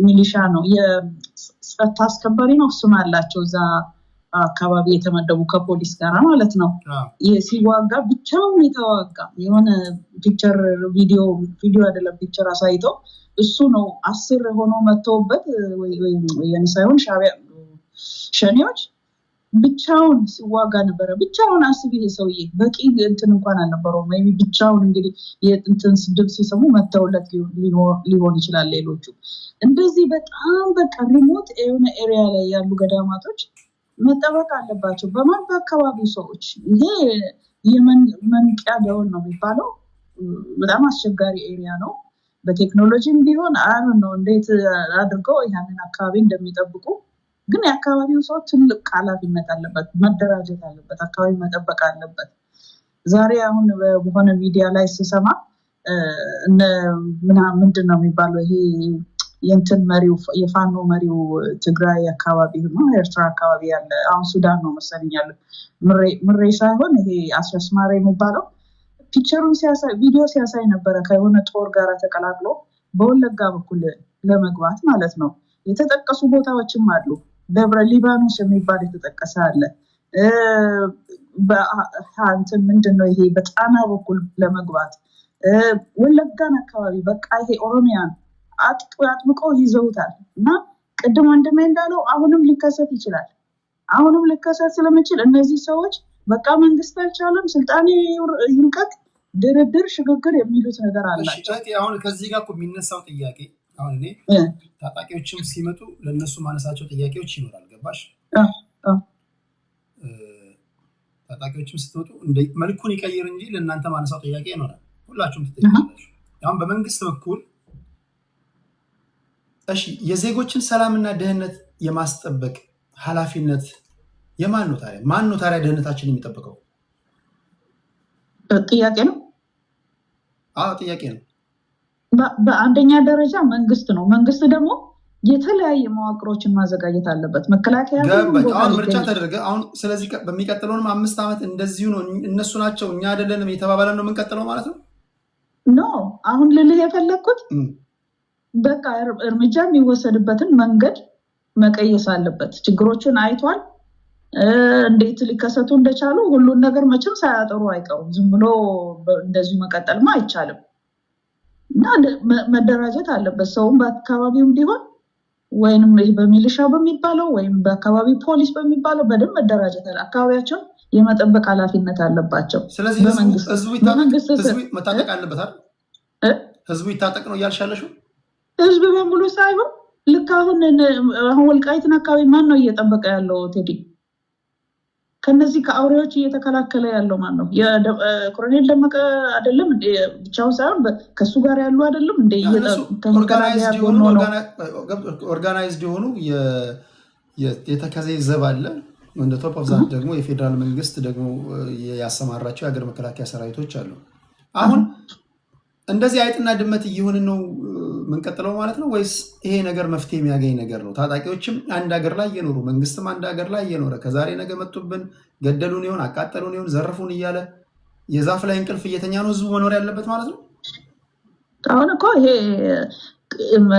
ሚሊሻ ነው የጸጥታ አስከባሪ ነው ስም አላቸው እዛ አካባቢ የተመደቡ ከፖሊስ ጋር ማለት ነው። ሲዋጋ ብቻውን የተዋጋ የሆነ ፒክቸር ቪዲዮ አይደለም ፒክቸር አሳይቶ እሱ ነው 10 ሆኖ መተውበት ወይ ሳይሆን ሻዕቢያ ሸኔዎች ብቻውን ሲዋጋ ነበረ። ብቻውን አስቢ ይሄ ሰውዬ በቂ እንትን እንኳን አልነበረው ሜቢ ብቻውን እንግዲህ የእንትን ድምፅ ሲሰሙ መተውለት ሊሆን ይችላል። ሌሎቹ እንደዚህ በጣም በቃ ሪሞት የሆነ ኤሪያ ላይ ያሉ ገዳማቶች መጠበቅ አለባቸው በማን በአካባቢው ሰዎች። ይሄ የመንቂያ ደወል ነው የሚባለው። በጣም አስቸጋሪ ኤሪያ ነው። በቴክኖሎጂም ቢሆን ነው እንዴት አድርገው ያንን አካባቢ እንደሚጠብቁ ግን የአካባቢው ሰው ትልቅ ኃላፊነት አለበት፣ መደራጀት አለበት፣ አካባቢ መጠበቅ አለበት። ዛሬ አሁን በሆነ ሚዲያ ላይ ስሰማ ምንድን ነው የሚባለው ይሄ የእንትን መሪው የፋኖ መሪው ትግራይ አካባቢ ነው ኤርትራ አካባቢ ያለ አሁን ሱዳን ነው መሰለኝ ያለ ምሬ ሳይሆን ይሄ አስረስማሬ የሚባለው ፒክቸሩን ሲያሳይ ቪዲዮ ሲያሳይ ነበረ ከሆነ ጦር ጋር ተቀላቅሎ በወለጋ በኩል ለመግባት ማለት ነው። የተጠቀሱ ቦታዎችም አሉ። ደብረ ሊባኖስ የሚባል የተጠቀሰ አለ። በአንተ ምንድነው ይሄ በጣና በኩል ለመግባት ወለጋን አካባቢ በቃ ይሄ ኦሮሚያን አጥብቀው ይዘውታል እና ቅድም ወንድሜ እንዳለው አሁንም ሊከሰት ይችላል። አሁንም ሊከሰት ስለሚችል እነዚህ ሰዎች በቃ መንግስት አልቻለም ስልጣን ይልቀቅ ድርድር ሽግግር የሚሉት ነገር አላቸው። አሁን ከዚህ ጋር እኮ የሚነሳው ጥያቄ አሁን እኔ ታጣቂዎችም ሲመጡ ለነሱ ማነሳቸው ጥያቄዎች ይኖራል። ገባሽ? ታጣቂዎችም ስትመጡ መልኩን ይቀይር እንጂ ለእናንተ ማነሳው ጥያቄ ይኖራል። ሁላችሁም ትጠይቃላችሁ። አሁን በመንግስት በኩል እሺ የዜጎችን ሰላምና ደህንነት የማስጠበቅ ኃላፊነት የማን ነው ታዲያ? ማን ነው ታዲያ ደህንነታችን የሚጠብቀው? ጥያቄ ነው። ጥያቄ ነው። በአንደኛ ደረጃ መንግስት ነው። መንግስት ደግሞ የተለያየ መዋቅሮችን ማዘጋጀት አለበት። መከላከያ አሁን ምርጫ ተደረገ። አሁን ስለዚህ በሚቀጥለውንም 5 ዓመት እንደዚሁ ነው እነሱ ናቸው እኛ አይደለንም የተባባለን ነው የምንቀጥለው ማለት ነው። አሁን ልልህ የፈለግኩት በቃ እርምጃ የሚወሰድበትን መንገድ መቀየስ አለበት። ችግሮችን አይቷል። እንዴት ሊከሰቱ እንደቻሉ ሁሉን ነገር መቼም ሳያጠሩ አይቀሩም። ዝም ብሎ እንደዚሁ መቀጠልማ አይቻልም እና መደራጀት አለበት። ሰውም በአካባቢው ቢሆን ወይንም በሚሊሻ በሚባለው ወይም በአካባቢ ፖሊስ በሚባለው በደንብ መደራጀት አለ። አካባቢያቸውን የመጠበቅ ኃላፊነት አለባቸው። ስለዚህ ህዝቡ መታጠቅ አለበት አይደል? ህዝቡ ይታጠቅ ነው እያልሻለሽው? ህዝብ በሙሉ ሳይሆን ልክ አሁን ወልቃይትን አካባቢ ማን ነው እየጠበቀ ያለው ቴዲ? ከነዚህ ከአውሬዎች እየተከላከለ ያለው ማን ነው? የኮሎኔል ደመቀ አይደለም ብቻውን ሳይሆን ከሱ ጋር ያሉ አይደለም እንደ ኦርጋናይዝድ የሆኑ የተከዜ ዘብ አለ። እንደ ቶፕ ኦፍ ዛት ደግሞ የፌዴራል መንግስት ደግሞ ያሰማራቸው የሀገር መከላከያ ሰራዊቶች አሉ። አሁን እንደዚህ አይጥና ድመት እየሆነ ነው የምንቀጥለው ማለት ነው ወይስ ይሄ ነገር መፍትሄ የሚያገኝ ነገር ነው? ታጣቂዎችም አንድ ሀገር ላይ እየኖሩ መንግስትም አንድ ሀገር ላይ እየኖረ ከዛሬ ነገ መጡብን፣ ገደሉን ይሆን አቃጠሉን ይሆን ዘረፉን እያለ የዛፍ ላይ እንቅልፍ እየተኛ ነው ህዝቡ መኖር ያለበት ማለት ነው። አሁን እኮ ይሄ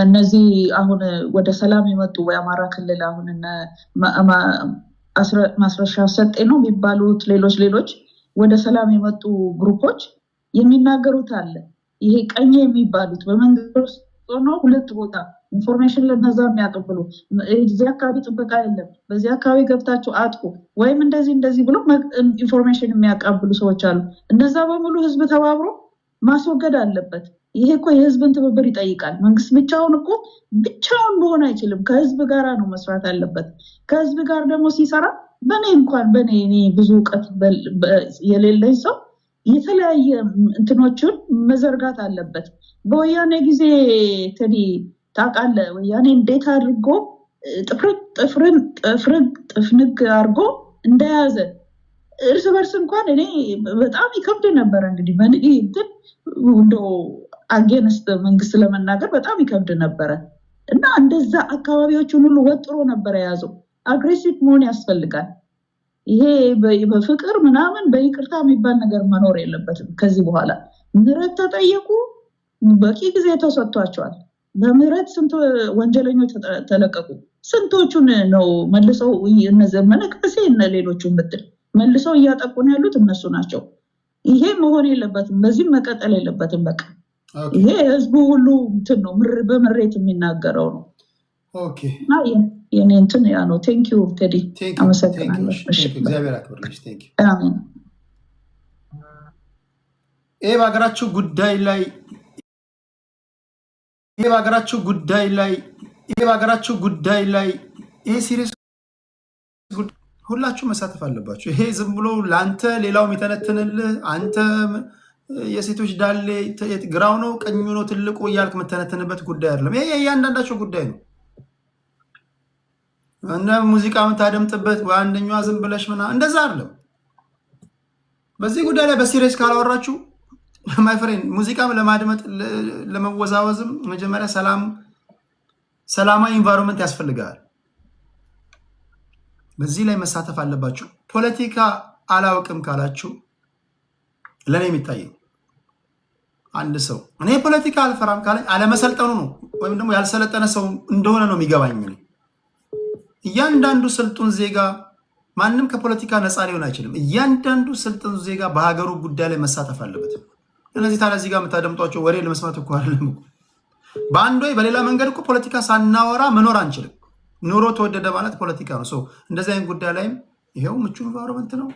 እነዚህ አሁን ወደ ሰላም የመጡ የአማራ ክልል አሁን ማስረሻ ሰጤ ነው የሚባሉት ሌሎች ወደ ሰላም የመጡ ግሩፖች የሚናገሩት አለ። ይሄ ቀኝ የሚባሉት በመንግስት ውስጥ ነው ሁለት ቦታ ኢንፎርሜሽን ለነዛ የሚያቀብሉ እዚህ አካባቢ ጥበቃ የለም በዚህ አካባቢ ገብታችሁ አጥቁ ወይም እንደዚህ ብሎ ኢንፎርሜሽን የሚያቀብሉ ሰዎች አሉ። እነዛ በሙሉ ህዝብ ተባብሮ ማስወገድ አለበት። ይሄ እኮ የህዝብን ትብብር ይጠይቃል። መንግስት ብቻውን መሆን አይችልም። ከህዝብ ጋር ነው መስራት አለበት። ከህዝብ ጋር ደግሞ ሲሰራ በኔ ብዙ እውቀት የሌለኝ ሰው የተለያየ እንትኖችን መዘርጋት አለበት። በወያኔ ጊዜ ቴዲ ታውቃለህ፣ ወያኔ እንዴት አድርጎ ጥፍንግ አድርጎ እንደያዘ እርስ በርስ እንኳን እኔ በጣም ይከብድ ነበረ። እንግዲህ እንትን እንደው አጌንስት መንግስት ለመናገር በጣም ይከብድ ነበረ እና እንደዛ አካባቢዎችን ሁሉ ወጥሮ ነበረ የያዘው። አግሬሲቭ መሆን ያስፈልጋል። ይሄ በፍቅር ምናምን በይቅርታ የሚባል ነገር መኖር የለበትም። ከዚህ በኋላ ምህረት ተጠየቁ፣ በቂ ጊዜ ተሰጥቷቸዋል። በምህረት ስንት ወንጀለኞች ተለቀቁ? ስንቶቹን ነው መልሰው እነዘመነ ከሴ እና ሌሎቹን ብትል መልሰው እያጠቁን ያሉት እነሱ ናቸው። ይሄ መሆን የለበትም። በዚህ መቀጠል የለበትም። በቃ ይሄ ህዝቡ ሁሉ እንትን ነው በምሬት የሚናገረው ነው። ኦኬ የኔ እንትን ያ ነው። ቴንክ ዩ ቴዲ፣ አመሰግናለሁ። እግዚአብሔር ያክብርልሽ። ቴንክ ዩ። አሜን። ይሄ በሀገራችሁ ጉዳይ ላይ ይሄ ሲሪየስ ጉዳይ ሁላችሁ መሳተፍ አለባችሁ። ይሄ ዝም ብሎ ለአንተ ሌላው የሚተነትንልህ አንተ የሴቶች ዳሌ ግራው ነው ቀኙ ነው ትልቁ እያልክ የምተነትንበት ጉዳይ አይደለም። ይሄ የእያንዳንዳቸው ጉዳይ ነው። እና ሙዚቃ የምታደምጥበት በአንደኛዋ ዝም ብለሽ ምናምን እንደዛ አይደለም። በዚህ ጉዳይ ላይ በሲሪየስ ካላወራችሁ ማይ ፍሬንድ ሙዚቃ ለማድመጥ ለመወዛወዝም መጀመሪያ ሰላማዊ ኢንቫይሮንመንት ያስፈልጋል። በዚህ ላይ መሳተፍ አለባችሁ። ፖለቲካ አላውቅም ካላችሁ ለኔ የሚታየው አንድ ሰው እኔ ፖለቲካ አልፈራም ካለኝ አለመሰልጠኑ ነው፣ ወይም ደግሞ ያልሰለጠነ ሰው እንደሆነ ነው የሚገባኝ። እያንዳንዱ ስልጡን ዜጋ ማንም ከፖለቲካ ነፃ ሊሆን አይችልም። እያንዳንዱ ስልጡን ዜጋ በሀገሩ ጉዳይ ላይ መሳተፍ አለበት። እነዚህ ታዲያ እዚህ ጋር የምታደምጧቸው ወሬ ለመስማት እኮ አይደለም። በአንድ ወይ በሌላ መንገድ እኮ ፖለቲካ ሳናወራ መኖር አንችልም። ኑሮ ተወደደ ማለት ፖለቲካ ነው። እንደዚህ አይነት ጉዳይ ላይም ይሄው ምቹ ኢንቫይሮንመንት ነው።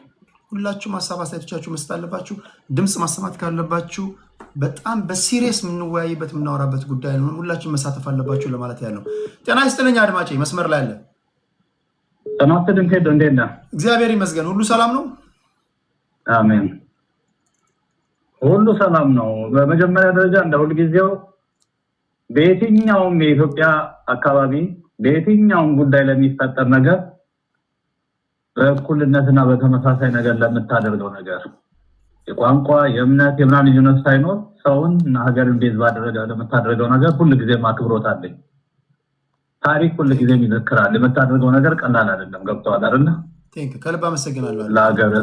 ሁላችሁም ሀሳብ አስተያየቶቻችሁ መስጠት አለባችሁ። ድምፅ ማሰማት ካለባችሁ በጣም በሲሪየስ የምንወያይበት የምናወራበት ጉዳይ ነው። ሁላችሁም መሳተፍ አለባችሁ ለማለት ያለው። ጤና ይስጥልኝ አድማጭ መስመር ላይ አለ። ተማስተድን ከዶ እንዴት ነህ? እግዚአብሔር ይመስገን ሁሉ ሰላም ነው። አሜን፣ ሁሉ ሰላም ነው። በመጀመሪያ ደረጃ እንደ ሁልጊዜው በየትኛውም የኢትዮጵያ አካባቢ በየትኛውም ጉዳይ ለሚፈጠር ነገር በእኩልነትና በተመሳሳይ ነገር ለምታደርገው ነገር የቋንቋ የእምነት የምናምን ልዩነት ሳይኖር ሰውን እና ሀገርን ቤዝ ባደረገ ለምታደርገው ነገር ሁልጊዜም አክብሮት አለኝ። ታሪክ ሁልጊዜም ይዘክራል። የምታደርገው ነገር ቀላል አይደለም። ገብቶሃል አይደል? ከልብ አመሰግናለሁ። ለሀገር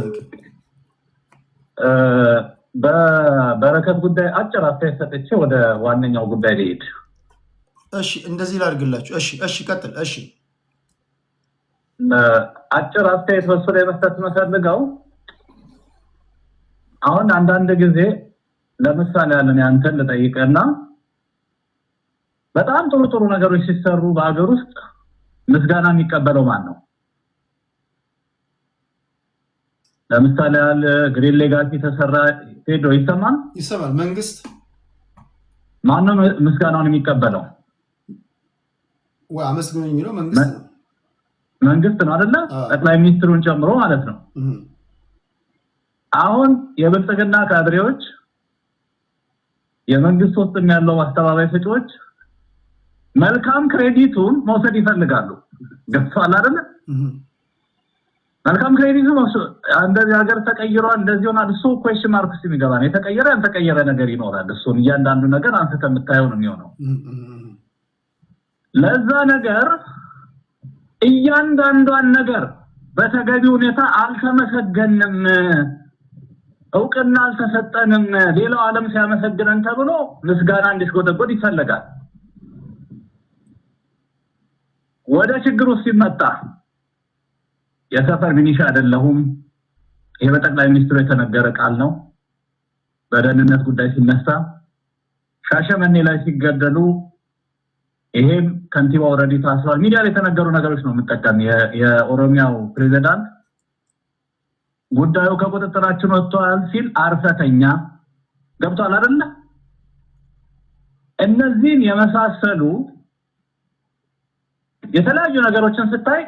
በበረከት ጉዳይ አጭር አስተያየት ሰጥቼ ወደ ዋነኛው ጉዳይ ልሄድ። እሺ እንደዚህ ላድርግላችሁ። እሺ ቀጥል። እሺ አጭር አስተያየት በሱ ላይ መስጠት የምፈልገው አሁን አንዳንድ ጊዜ ለምሳሌ ያለን ያንተን ልጠይቅና በጣም ጥሩ ጥሩ ነገሮች ሲሰሩ በአገር ውስጥ ምስጋና የሚቀበለው ማን ነው? ለምሳሌ ያለ ግሪን ሌጋሲ ተሰራ ሄዶ ይሰማል መንግስት ማን ነው ምስጋናውን የሚቀበለው? አመስግኑኝ የሚለው መንግስት ነው አይደለ? ጠቅላይ ሚኒስትሩን ጨምሮ ማለት ነው። አሁን የብልጽግና ካድሬዎች የመንግስት ውስጥ ያለው አስተባባሪ ሰጪዎች መልካም ክሬዲቱን መውሰድ ይፈልጋሉ። ገብቷል አይደለ? መልካም ክሬዲቱን እንደዚህ ሀገር ተቀይሯል እንደዚህ ሆኗል እሱ ኩዌስችን ማርክ ውስጥ የሚገባ ነው። የተቀየረ ያልተቀየረ ነገር ይኖራል። እሱን እያንዳንዱ ነገር አንተ የምታየው ነው የሚሆነው። ለዛ ነገር እያንዳንዷን ነገር በተገቢ ሁኔታ አልተመሰገንም፣ እውቅና አልተሰጠንም፣ ሌላው ዓለም ሲያመሰግነን ተብሎ ምስጋና እንዲስጎደጎድ ይፈልጋል። ወደ ችግሩ ሲመጣ የሰፈር ሚኒሻ አይደለሁም። ይሄ በጠቅላይ ሚኒስትሩ የተነገረ ቃል ነው። በደህንነት ጉዳይ ሲነሳ ሻሸመኔ ላይ ሲገደሉ ይሄም ከንቲባ ኦልሬዲ ታስሯል። ሚዲያ ላይ የተነገሩ ነገሮች ነው የምጠቀም። የኦሮሚያው ፕሬዝዳንት ጉዳዩ ከቁጥጥራችን ወጥቷል ሲል አርፈተኛ ገብቷል አይደለ? እነዚህን የመሳሰሉ የተለያዩ ነገሮችን ስታይ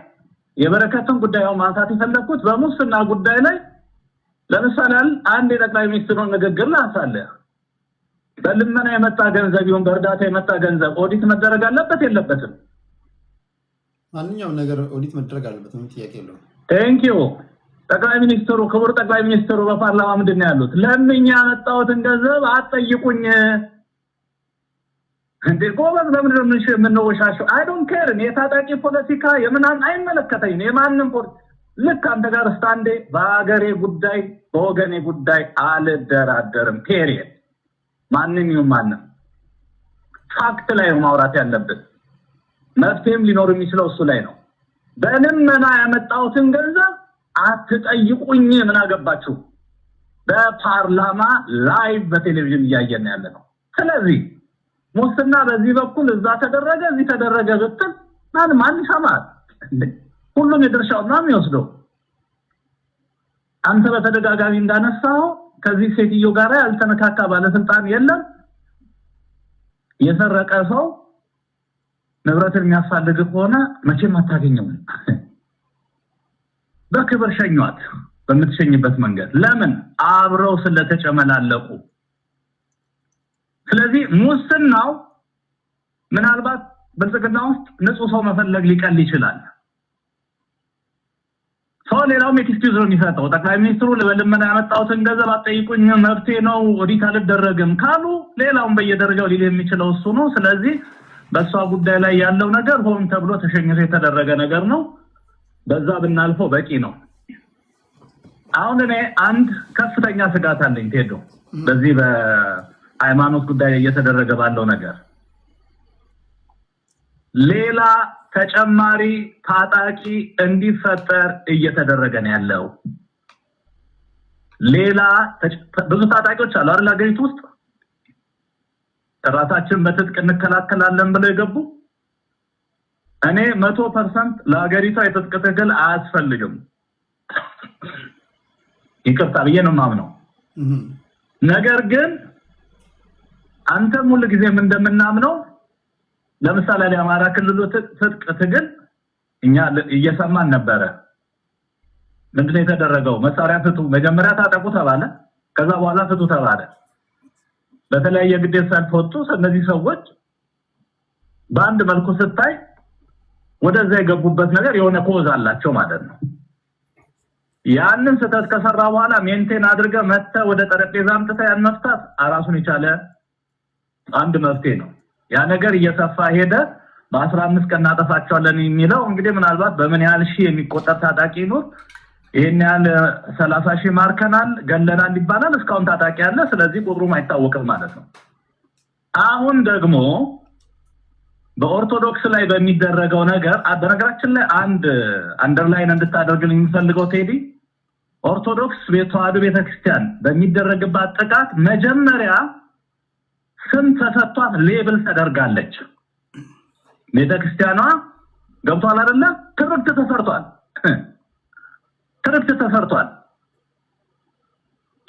የበረከትን ጉዳዩ ማንሳት የፈለኩት በሙስና ጉዳይ ላይ ለምሳሌ አንድ የጠቅላይ ሚኒስትሩን ንግግር ላንሳለ። በልመና የመጣ ገንዘብ ይሁን በእርዳታ የመጣ ገንዘብ ኦዲት መደረግ አለበት የለበትም? ማንኛውም ነገር ኦዲት መደረግ አለበት፣ ምንም ጥያቄ የለውም። ቴንክ ዩ። ጠቅላይ ሚኒስትሩ ክቡር ጠቅላይ ሚኒስትሩ በፓርላማ ምንድን ነው ያሉት? ለምኛ ያመጣሁትን ገንዘብ አትጠይቁኝ፣ እንዴ ጎበዝ ለምን የምንወሻሸው? አይ ዶንት ኬር። የታጣቂ ፖለቲካ የምናምን አይመለከተኝም። የማንም ልክ አንተ ጋር ስታንዴ በአገሬ ጉዳይ በወገኔ ጉዳይ አልደራደርም። ፔሪየድ። ማንንም ይሁን ፋክት ላይ ማውራት ያለብን መፍትሄም ሊኖር የሚችለው እሱ ላይ ነው። በልመና ያመጣሁትን ገንዘብ አትጠይቁኝ ምን አገባችሁ? በፓርላማ ላይቭ በቴሌቪዥን እያየን ያለ ነው። ስለዚህ ሙስና በዚህ በኩል እዛ ተደረገ እዚህ ተደረገ ብትል ማን ይሰማል? ሁሉም የድርሻውን ነው የሚወስደው። አንተ በተደጋጋሚ እንዳነሳው ከዚህ ሴትዮ ጋር ያልተነካካ ባለስልጣን የለም። የሰረቀ ሰው ንብረትን የሚያሳድግ ከሆነ መቼም አታገኘውም። በክብር ሸኟት በምትሸኝበት መንገድ። ለምን? አብረው ስለተጨመላለቁ። ስለዚህ ሙስናው ምናልባት በልጽግና ውስጥ ንጹህ ሰው መፈለግ ሊቀል ይችላል። ሰው ሌላውም ኤክስኪውዝ ነው የሚሰጠው። ጠቅላይ ሚኒስትሩ ለልመና ያመጣሁትን ገንዘብ አትጠይቁኝ መብቴ ነው ኦዲት አልደረግም ካሉ ሌላውም በየደረጃው ሊል የሚችለው እሱ ነው። ስለዚህ በሷ ጉዳይ ላይ ያለው ነገር ሆን ተብሎ ተሸኝቶ የተደረገ ነገር ነው። በዛ ብናልፈው በቂ ነው። አሁን እኔ አንድ ከፍተኛ ስጋት አለኝ ቴዶ፣ በዚህ በሃይማኖት ጉዳይ እየተደረገ ባለው ነገር ሌላ ተጨማሪ ታጣቂ እንዲፈጠር እየተደረገ ነው ያለው። ሌላ ብዙ ታጣቂዎች አሉ አይደል አገሪቱ ውስጥ ራሳችን በትጥቅ እንከላከላለን ብለው የገቡ። እኔ 100% ለሀገሪቷ የትጥቅ ትግል አያስፈልግም ይቅርታ ብዬ ነው የማምነው። ነገር ግን አንተም ሁሉ ጊዜም እንደምናምነው ለምሳሌ ለአማራ ክልል ትጥቅ ትግል እኛ እየሰማን ነበረ። ምንድነው የተደረገው? መሳሪያ ፍቱ፣ መጀመሪያ ታጠቁ ተባለ። ከዛ በኋላ ፍቱ ተባለ። በተለያየ ግዴታ ሰልፍ ወጡ። እነዚህ ሰዎች በአንድ መልኩ ስታይ ወደዛ የገቡበት ነገር የሆነ ኮዝ አላቸው ማለት ነው። ያንን ስህተት ከሰራ በኋላ ሜንቴን አድርገህ መተህ ወደ ጠረጴዛ አምጥተህ ያን መፍታት ራሱን የቻለ አንድ መፍትሄ ነው። ያ ነገር እየሰፋ ሄደ። በ15 ቀን እናጠፋቸዋለን የሚለው እንግዲህ ምናልባት በምን ያህል ሺህ የሚቆጠር ታጣቂ ነው ይሄን ያህል 30 ሺህ ማርከናል ገለናል ይባላል። እስካሁን ታጣቂ ያለ፣ ስለዚህ ቁጥሩም አይታወቅም ማለት ነው። አሁን ደግሞ በኦርቶዶክስ ላይ በሚደረገው ነገር በነገራችን ላይ አንድ አንደርላይን እንድታደርግልኝ የሚፈልገው ቴዲ፣ ኦርቶዶክስ ተዋሕዶ ቤተክርስቲያን በሚደረግባት ጥቃት መጀመሪያ ስም ተሰጥቷት ሌብል ተደርጋለች። ቤተክርስቲያኗ ገብቷል አይደለ? ትርክት ተሰርቷል።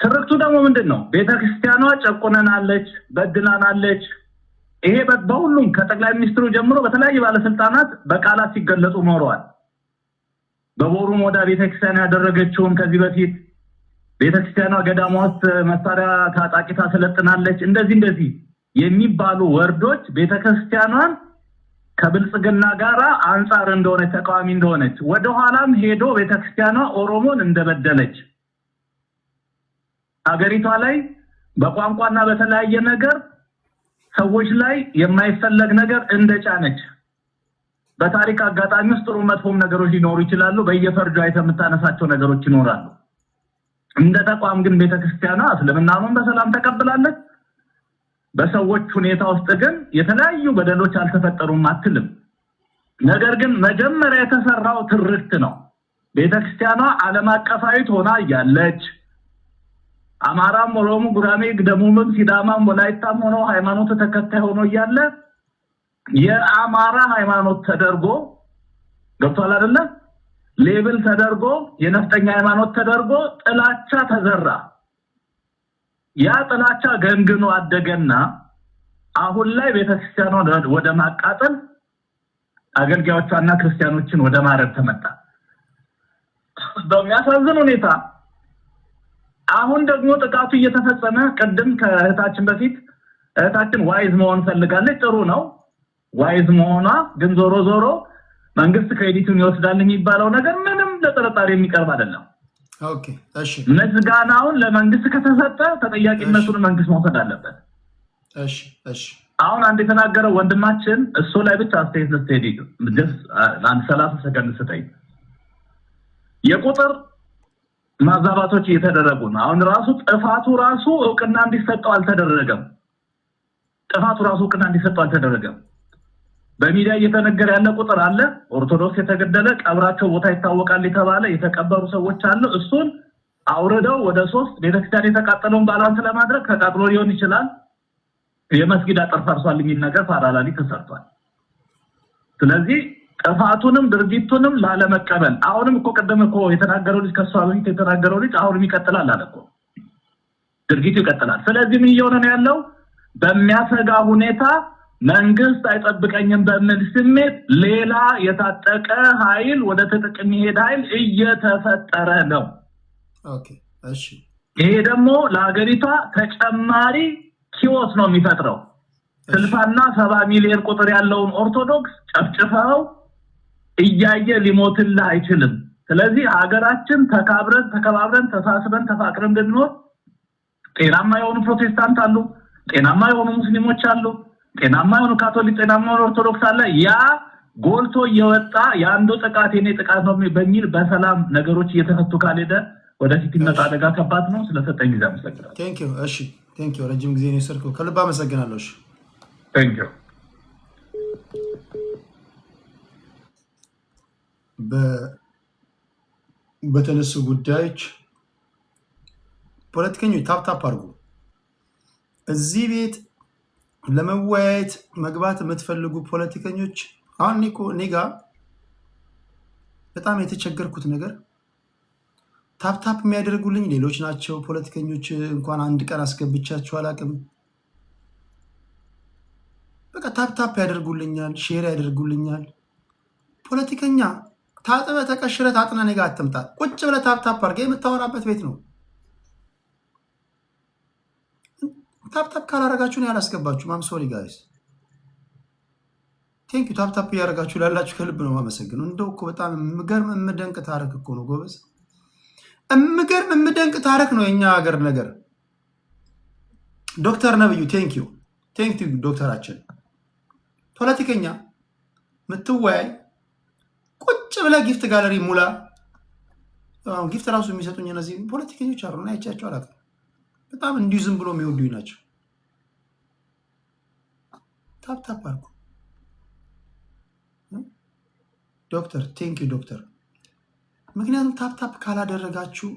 ትርክቱ ደግሞ ምንድነው? ቤተክርስቲያኗ ጨቁነናለች፣ በድላናለች። ይሄ በሁሉም ከጠቅላይ ሚኒስትሩ ጀምሮ በተለያየ ባለስልጣናት በቃላት ሲገለጹ ኖረዋል። በቦሩ ሞዳ ቤተክርስቲያን ያደረገችውን ከዚህ በፊት ቤተክርስቲያኗ ገዳሟ ውስጥ መሳሪያ ታጣቂ ታሰለጥናለች፣ እንደዚህ የሚባሉ ወርዶች ቤተክርስቲያኗን ከብልጽግና ጋራ አንጻር እንደሆነች ተቃዋሚ እንደሆነች ወደ ኋላም ሄዶ ቤተክርስቲያኗ ኦሮሞን እንደበደለች አገሪቷ ላይ በቋንቋና በተለያየ ነገር ሰዎች ላይ የማይፈለግ ነገር እንደጫነች በታሪክ አጋጣሚ ውስጥ ጥሩ መጥፎም ነገሮች ሊኖሩ ይችላሉ። በየፈርጁ አይተምታነሳቸው ነገሮች ይኖራሉ። እንደ ተቋም ግን ቤተክርስቲያኗ እስልምናውን በሰላም ተቀብላለች። በሰዎች ሁኔታ ውስጥ ግን የተለያዩ በደሎች አልተፈጠሩም አትልም። ነገር ግን መጀመሪያ የተሰራው ትርክት ነው። ቤተክርስቲያኗ ዓለም አቀፋዊት ሆና ያለች አማራም፣ ኦሮሞ፣ ጉራሜ፣ ደቡብም፣ ሲዳማም፣ ወላይታም ሆኖ ሃይማኖት ተከታይ ሆኖ ያለ የአማራ ሃይማኖት ተደርጎ ገብቷል አይደለ? ሌብል ተደርጎ የነፍጠኛ ሃይማኖት ተደርጎ ጥላቻ ተዘራ። ያ ጥላቻ ገንግኖ አደገና አሁን ላይ ቤተክርስቲያኗን ወደ ማቃጠል አገልጋዮቿና ክርስቲያኖችን ወደ ማረድ ተመጣ። በሚያሳዝን ሁኔታ አሁን ደግሞ ጥቃቱ እየተፈጸመ ቀደም ከእህታችን በፊት እህታችን ዋይዝ መሆን ፈልጋለች። ጥሩ ነው ዋይዝ መሆኗ፣ ግን ዞሮ መንግስት ክሬዲቱን ይወስዳል የሚባለው ነገር ምንም ለጥርጣሬ የሚቀርብ አይደለም። ኦኬ እሺ፣ ምስጋናውን ለመንግስት ከተሰጠ ተጠያቂነቱን መንግስት መውሰድ አለበት። እሺ አሁን አንድ የተናገረው ወንድማችን እሱ ላይ ብቻ አስተያየት ልትሄድ just አንድ 30 ሰከንድ ስጠኝ። የቁጥር ማዛባቶች እየተደረጉ ነው። አሁን ራሱ ጥፋቱ ራሱ እውቅና እንዲሰጠው አልተደረገም። በሚዲያ እየተነገረ ያለ ቁጥር አለ። ኦርቶዶክስ የተገደለ ቀብራቸው ቦታ ይታወቃል የተባለ የተቀበሩ ሰዎች አሉ። እሱን አውርደው ወደ 3 ቤተክርስቲያን የተቃጠለውን ባላንስ ለማድረግ ተቃጥሎ ሊሆን ይችላል። የመስጊድ አጥር ፈርሷል የሚል ነገር ፓራላሊ ተሰርቷል። ስለዚህ ጥፋቱንም ድርጊቱንም ላለመቀበል አሁንም እኮ ቀደም እኮ የተናገረው ልጅ ከሷ በፊት የተናገረው ልጅ አሁንም ይቀጥላል አለ እኮ ድርጊቱ ይቀጥላል። ስለዚህ ምን እየሆነ ነው ያለው? በሚያሰጋ ሁኔታ መንግስት አይጠብቀኝም በሚል ስሜት ሌላ የታጠቀ ኃይል ወደ ተጠቅሚ ሄድ ኃይል እየተፈጠረ ነው። ኦኬ እሺ። ይሄ ደግሞ ለሀገሪቷ ተጨማሪ ኪዮስ ነው የሚፈጥረው። 60 70 ሚሊዮን ቁጥር ያለውን ኦርቶዶክስ ጨፍጭፈው እያየ ሊሞትልህ አይችልም። ስለዚህ ሀገራችን ተከባብረን ተሳስበን ተፋቅረን እንድንኖር ጤናማ የሆኑ ፕሮቴስታንት አሉ፣ ጤናማ የሆኑ ሙስሊሞች አሉ፣ ጤናማ የሆኑ ካቶሊክ፣ ጤናማ የሆኑ ኦርቶዶክስ አለ። ያ ጎልቶ እየወጣ ያንዱ ጥቃት የኔ ጥቃት ነው በሚል በሰላም ነገሮች እየተፈቱ ካልሄደ ወደፊት ይመጣ አደጋ ከባድ ነው። ስለሰጠኝ ጊዜ አመሰግናለሁ። ቴንክ ዩ። እሺ ቴንክ ዩ። ረጅም ጊዜ ነው ሰርኩ። ከልብ አመሰግናለሁ። እሺ ቴንክ ዩ። በተነሱ ጉዳዮች ፖለቲከኞች ታፕታፕ አድርጉ። እዚህ ቤት ለመወያየት መግባት የምትፈልጉ ፖለቲከኞች አሁን እኔ ጋ በጣም የተቸገርኩት ነገር ታፕታፕ የሚያደርጉልኝ ሌሎች ናቸው። ፖለቲከኞች እንኳን አንድ ቀን አስገብቻቸው አላቅም። በቃ ታፕታፕ ያደርጉልኛል፣ ሼር ያደርጉልኛል። ፖለቲከኛ ታጥበ ተቀሽረ ታጥነ እኔ ጋ አትምጣ። ቁጭ ብለ ታፕታፕ አድርገህ የምታወራበት ቤት ነው። ታፕታፕ ካላረጋችሁ ነው ያላስገባችሁ። ማም ሶሪ ጋይስ ቴንክ ዩ። ታፕታፕ እያደረጋችሁ ላላችሁ ከልብ ነው ማመሰግነው። እንደው እኮ በጣም የምገርም የምደንቅ ታሪክ እኮ ነው ጎበዝ። የምገርም የምደንቅ ታሪክ ነው የኛ ሀገር ነገር። ዶክተር ነብዩ ቴንክ ዩ ዶክተራችን። ፖለቲከኛ ምትወያይ ቁጭ ብለ ጊፍት ጋለሪ ሙላ። ጊፍት ራሱ የሚሰጡኝ እነዚህ ፖለቲከኞች አሉ እና አይቻቸው አላውቅም። በጣም እንዲሁ ዝም ብሎ የሚወዱኝ ናቸው። ታፕታፕ አድርጉ። ዶክተር ቴንክ ዩ ዶክተር። ምክንያቱም ታፕታፕ ካላደረጋችሁ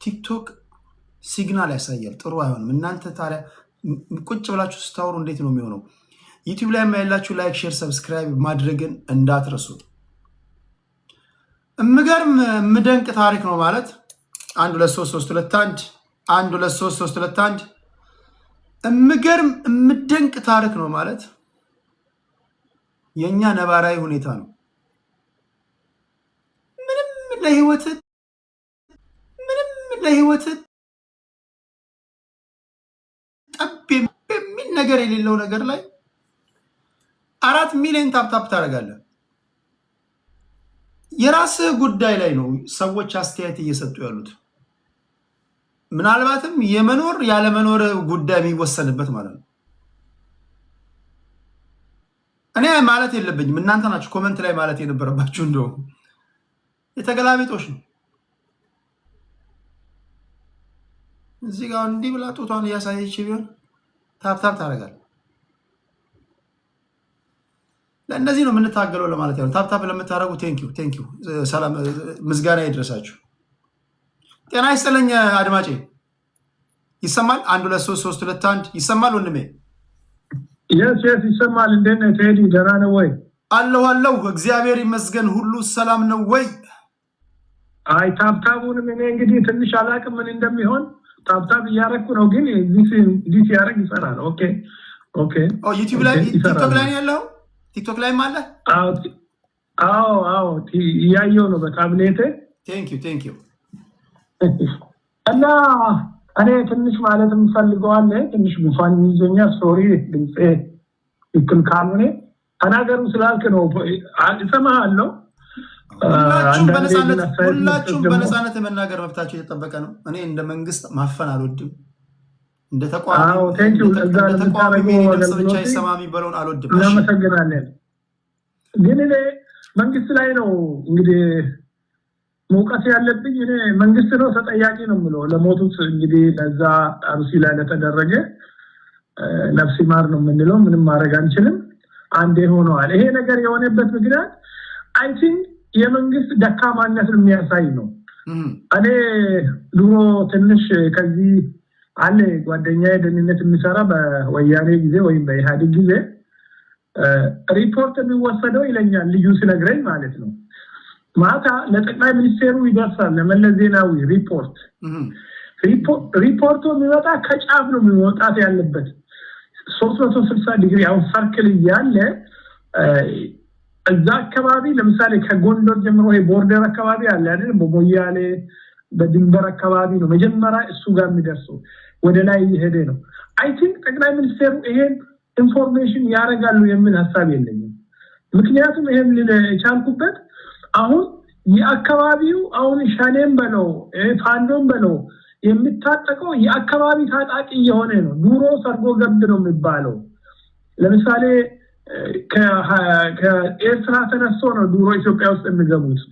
ቲክቶክ ሲግናል ያሳያል፣ ጥሩ አይሆንም። እናንተ ታዲያ ቁጭ ብላችሁ ስታወሩ እንዴት ነው የሚሆነው? ዩቲዩብ ላይ ያላችሁ ላይክ፣ ሼር፣ ሰብስክራይብ ማድረግን እንዳትረሱ። የምገርም የምደንቅ ታሪክ ነው ማለት 1 2 3 3 2 1 1 2 3 3 2 1 የምገርም የምደንቅ ታሪክ ነው ማለት የኛ ነባራዊ ሁኔታ ነው። ምንም ለህይወት ጠብ የሚል ነገር የሌለው ነገር ላይ 4 ሚሊዮን ታፕታፕ ታደርጋለህ። የራስህ ጉዳይ ላይ ነው ሰዎች አስተያየት እየሰጡ ያሉት። ምናልባትም የመኖር ያለመኖር ጉዳይ የሚወሰንበት ማለት ነው። እኔ ማለት የለብኝም፣ እናንተ ናችሁ ኮመንት ላይ ማለት የነበረባችሁ። እንደውም የተገላቢጦሽ ነው። እዚህ ጋር እንዲህ ብላ ጡቷን እያሳየች ቢሆን ታፕታፕ ታደርጋለህ። ለእነዚህ ነው የምንታገለው ለማለት ያለው። ታፕታፕ ለምታደርጉ ቴንኪዩ። ሰላም ምስጋና ይድረሳችሁ። ጤና ይስጥልኝ አድማጬ። ይሰማል? 1 2 3 3 2 1 ይሰማል ወንድሜ? የስ ይሰማል። እንዴት ነህ ቴዲ? ደህና ነው ወይ? አለሁ እግዚአብሔር ይመስገን። ሁሉ ሰላም ነው ወይ? አይ ታፕታቡንም እኔ እንግዲህ ትንሽ አላቅም ምን እንደሚሆን። ታፕታብ እያደረኩ ነው ግን ዲስ ያደርግ ይሰራል። ኦኬ ዩቲዩብ ላይ ቲክቶክ ላይ ያለው ቲክቶክ ላይም አለ? አዎ እያየው ነው በታብሌት። ቴንክ ዩ እና እኔ ትንሽ ማለት የምፈልገዋለ ትንሽ ጉንፋን ይዞኛል። ሶሪ ድምጼ ትክክል ካልሆነ ተናገሩ ስላልክ ነው። እሰማሃለሁ። ሁላችሁም በነፃነት የመናገር መብታችሁ የተጠበቀ ነው። እኔ እንደ መንግስት ማፈን አልወድም። እንደ ተቋሚ ድምጽ ብቻ ይሰማ የሚባለውን አልወድም። እናመሰግናለን። ግን እኔ መንግስት ላይ ነው እንግዲህ መውቀስ ያለብኝ። እኔ መንግስት ነው ተጠያቂ ነው የምለው ለሞቱት እንግዲህ ለዛ አሩሲ ላይ ለተደረገ ነፍስ ይማር ነው የምንለው። ምንም ማድረግ አንችልም። አንዴ ሆኗል። ይሄ ነገር የሆነበት ምክንያት አይ ቲንክ የመንግስት ደካማነትን የሚያሳይ ነው። እኔ ድሮ ትንሽ ከዚህ አለ ጓደኛዬ ደህንነት የሚሰራ በወያኔ ጊዜ ወይም በኢህአዴግ ጊዜ ሪፖርት የሚወሰደው ይለኛል ልዩ ሲነግረኝ ማለት ነው። ማታ ለጠቅላይ ሚኒስቴሩ ይደርሳል ለመለስ ዜናዊ ሪፖርቱ የሚወጣ ከጫፍ ነው የሚወጣት ያለበት 360 ዲግሪ አሁን ሰርክል ያለ እዛ አካባቢ ለምሳሌ ከጎንደር ጀምሮ ቦርደር አካባቢ አለ አይደል በሞያሌ በድንበር አካባቢ ነው መጀመሪያ እሱ ጋር የሚደርሰው ወደ ላይ ይሄደ ነው። አይ ቲንክ ጠቅላይ ሚኒስቴሩ ይሄን ኢንፎርሜሽን ያረጋሉ የሚል ሐሳብ የለኝም። ምክንያቱም ይሄን ለቻልኩበት አሁን የአካባቢው አሁን ሻኔም በለው ፋንዶም በለው የሚታጠቀው የአካባቢ ታጣቂ የሆነ ነው። ዱሮ ሰርጎ ገብ ነው የሚባለው። ለምሳሌ ከኤርትራ ተነስቶ ነው ዱሮ ኢትዮጵያ ውስጥ የሚገቡት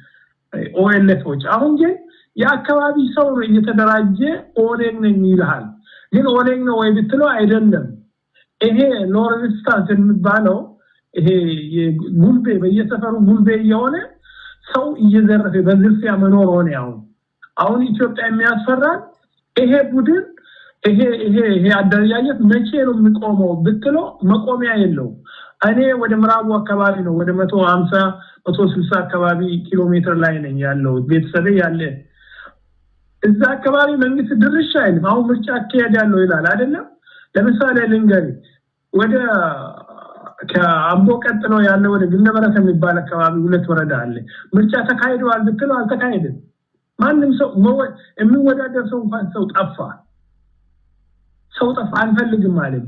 ኦኤልኤፎች። አሁን ግን የአካባቢ ሰው ነው እየተደራጀ ኦኔግ ነኝ ይልሃል። ግን ኦኔግ ነው ወይ ብትለው አይደለም። ይሄ ሎሬስታንስ የሚባለው ይሄ ጉልቤ በየሰፈሩ ጉልቤ የሆነ ሰው እየዘረፈ በዝርፊያ መኖር ሆነ። አሁን ኢትዮጵያ የሚያስፈራን ይሄ ቡድን ይሄ አደረጃጀት መቼ ነው የሚቆመው ብትለው መቆሚያ የለው። እኔ ወደ ምዕራቡ አካባቢ ነው ወደ 150 160 አካባቢ ኪሎ ሜትር ላይ ነኝ ያለው ቤተሰቤ ያለ እዛ አካባቢ መንግስት ድርሻ አይልም። አሁን ምርጫ አካሄዳለሁ ይላል አይደለም። ለምሳሌ ልንገሪ ወደ ከአምቦ ቀጥሎ ያለው ወደ ግንበረት የሚባል አካባቢ 2 ወረዳ አለ። ምርጫ ተካሂዷል ብትለው አልተካሄደም። ማንም ሰው የሚወዳደር ሰው እንኳን ሰው ጠፋ አንፈልግም ማለት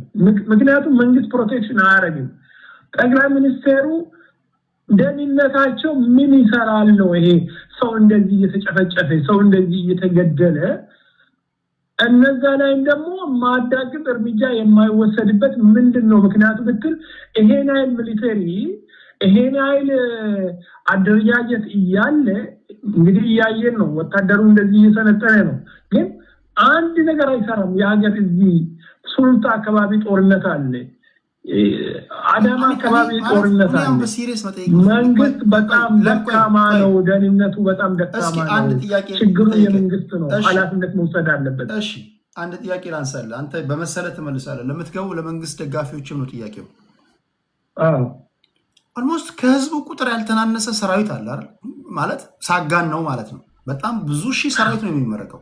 ምክንያቱም መንግስት ፕሮቴክሽን አያረግም። ጠቅላይ ሚኒስቴሩ ደህንነታቸው ምን ይሰራል ነው ይሄ ሰው እንደዚህ እየተጨፈጨፈ ሰው እንደዚህ እየተገደለ እነዛ ላይ ደግሞ ማዳግም እርምጃ የማይወሰድበት ምንድነው ምክንያቱ ብትል ይሄን አይል ሚሊተሪ ይሄን አይል አደረጃጀት እያለ እንግዲህ ያየን ነው ወታደሩ እንደዚህ እየሰነጠነ ነው። ግን አንድ ነገር አይሰራም። የሀገር እዚህ ሱልጣ አካባቢ ጦርነት አለ። አዳማ አካባቢ ጦርነት አለ። መንግስት በጣም ደካማ ነው። ደህንነቱ በጣም ደካማ ነው። ችግሩ የመንግስት ነው። ኃላፊነት መውሰድ አለበት። እሺ አንድ ጥያቄ ላንሳልህ። አንተ በመሰለህ ትመልሳለህ። ለምትገቡ ለመንግስት ደጋፊዎችም ነው ጥያቄው። ኦልሞስት ከህዝቡ ቁጥር ያልተናነሰ ሰራዊት አለ አይደል? ማለት ሳጋን ነው ማለት ነው። በጣም ብዙ ሺህ ሰራዊት ነው የሚመረቀው።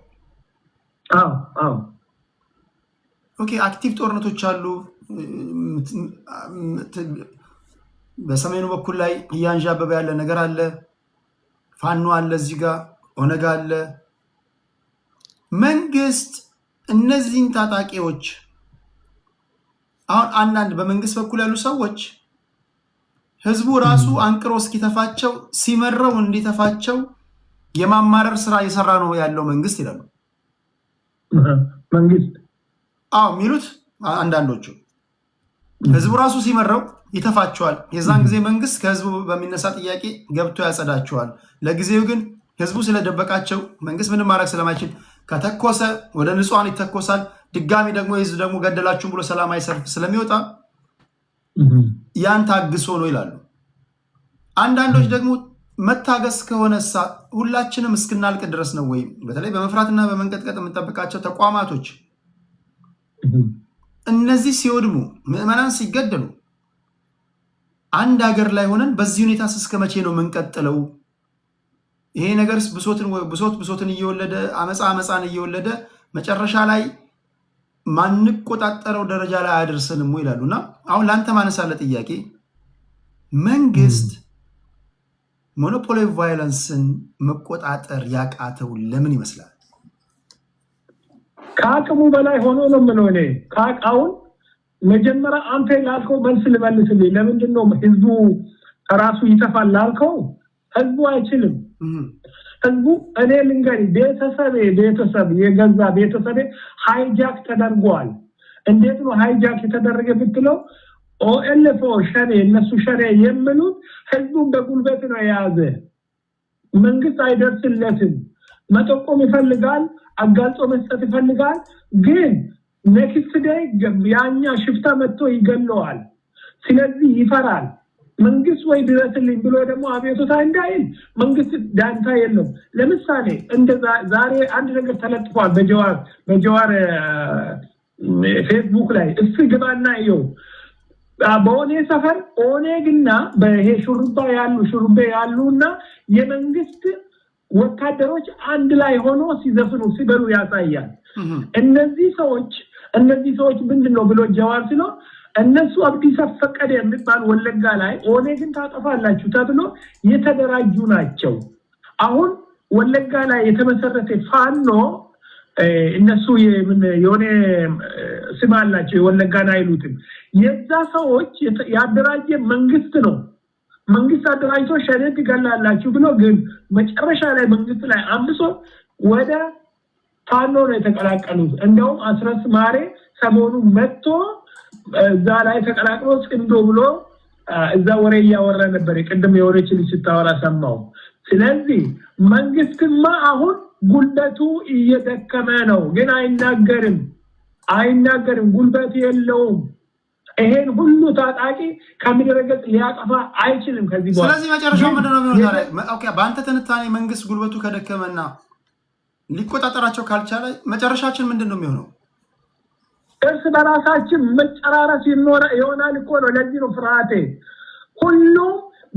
ኦኬ አክቲቭ ጦርነቶች አሉ። በሰሜኑ በኩል ላይ እያንዣበበ ያለ ነገር አለ። ፋኖ አለ፣ እዚህ ጋር ኦነግ አለ። መንግስት እነዚህን ታጣቂዎች አሁን አንዳንድ በመንግስት በኩል ያሉ ሰዎች ህዝቡ ራሱ አንቅሮ እስኪተፋቸው ሲመረው እንዲተፋቸው የማማረር ስራ እየሰራ ነው ያለው መንግስት ይላሉ። መንግስት ሚሉት አንዳንዶቹ ህዝቡ ራሱ ሲመረው ይተፋቸዋል። የዛን ጊዜ መንግስት ከህዝቡ በሚነሳ ጥያቄ ገብቶ ያጸዳቸዋል። ለጊዜው ግን ህዝቡ ስለደበቃቸው መንግስት ምንም ማድረግ ስለማይችል ከተኮሰ ወደ ንጹሃን ይተኮሳል። ድጋሚ ደግሞ የህዝብ ደግሞ ገደላችሁም ብሎ ሰላማዊ ሰልፍ ስለሚወጣ ያን ታግሶ ነው ይላሉ። አንዳንዶች ደግሞ መታገስ ከሆነሳ ሁላችንም እስክናልቅ ድረስ ነው ወይ? በተለይ በመፍራትና በመንቀጥቀጥ የምንጠብቃቸው ተቋማቶች እነዚህ ሲወድሙ ምዕመናን ሲገደሉ አንድ ሀገር ላይ ሆነን በዚህ ሁኔታ እስከ መቼ ነው የምንቀጥለው? ይሄ ነገርስ ብሶትን እየወለደ አመፃን እየወለደ መጨረሻ ላይ ማንቆጣጠረው ደረጃ ላይ አያደርስንም ይላሉና አሁን ላንተ ማነሳለ ጥያቄ መንግስት ሞኖፖሊ ቫዮለንስን መቆጣጠር ያቃተው ለምን ይመስላል? ከአቅሙ በላይ ሆኖ ነው የምለው እኔ። ከአቃውን መጀመሪያ አንተ ላልከው መልስ ልመልስልኝ። ለምንድን ነው ህዝቡ ራሱ ይተፋል ላልከው? ህዝቡ አይችልም። ህዝቡ እኔ ልንገሪ ቤተሰብ የገዛ ቤተሰብ ሃይጃክ ተደርጓል እንዴት ነው ሃይጃክ የተደረገ ብትለው ኦኤልኤፍ ሸኔ እነሱ ሸኔ የሚሉት ህዝቡን በጉልበት ነው የያዘ መንግስት አይደርስለትም መጠቆም ይፈልጋል አጋልጦ መስጠት ይፈልጋል ግን ኔክስት ዴይ ያኛ ሽፍታ መጥቶ ይገለዋል ስለዚህ ይፈራል መንግስት ወይ ድረስልኝ ብሎ ደግሞ አቤቱታ እንዳይል መንግስት ዳንታ የለም ለምሳሌ እንደዛ ዛሬ አንድ ነገር ተለጥፏል በጀዋር ፌስቡክ ላይ እሱ ግባና ይው በኦኔ ሰፈር ኦኔግና በሄ ሹሩባ ያሉና የመንግስት ወታደሮች አንድ ላይ ሆኖ ሲዘፍኑ ሲበሉ ያሳያል እነዚህ ሰዎች ምንድነው ብሎ ጀዋር ሲሎ እነሱ አብዲስ ፈቀደ የሚባል ወለጋ ላይ ኦኔግን ታጠፋላችሁ ተብሎ የተደራጁ ናቸው አሁን ወለጋ ላይ የተመሰረተ ፋኖ እነሱ የሆነ ስም አላቸው የወለጋና አይሉትም የዛ ሰዎች ያደራጀ መንግስት ነው መንግስት አደራጅቶ ሸኔት ይገላላችሁ ብሎ ግን መጨረሻ ላይ መንግስት ላይ አምሶ ወደ ፋኖ ነው የተቀላቀሉት እንደውም አስረስ ማሬ ሰሞኑ መጥቶ እዛ ላይ ተቀላቅሎ ጽንዶ ብሎ እዛ ወሬ ያወራ ነበር ቅድም የወሬችን ሲታወራ ሰማው ስለዚህ መንግስትማ አሁን ጉልበቱ እየደከመ ነው ግን አይናገርም ጉልበት የለውም ይሄን ሁሉ ታጣቂ ከሚደረገጥ ሊያጠፋ አይችልም ከዚህ በኋላ ስለዚህ መጨረሻው ምንድነው የሚሆነው ኦኬ ባንተ ትንታኔ መንግስት ጉልበቱ ከደከመና ሊቆጣጠራቸው ካልቻለ መጨረሻችን ምንድነው የሚሆነው እርስ በራሳችን መጨራረስ ይሆናል እኮ ነው ለዚህ ነው ፍርሃቴ ሁሉ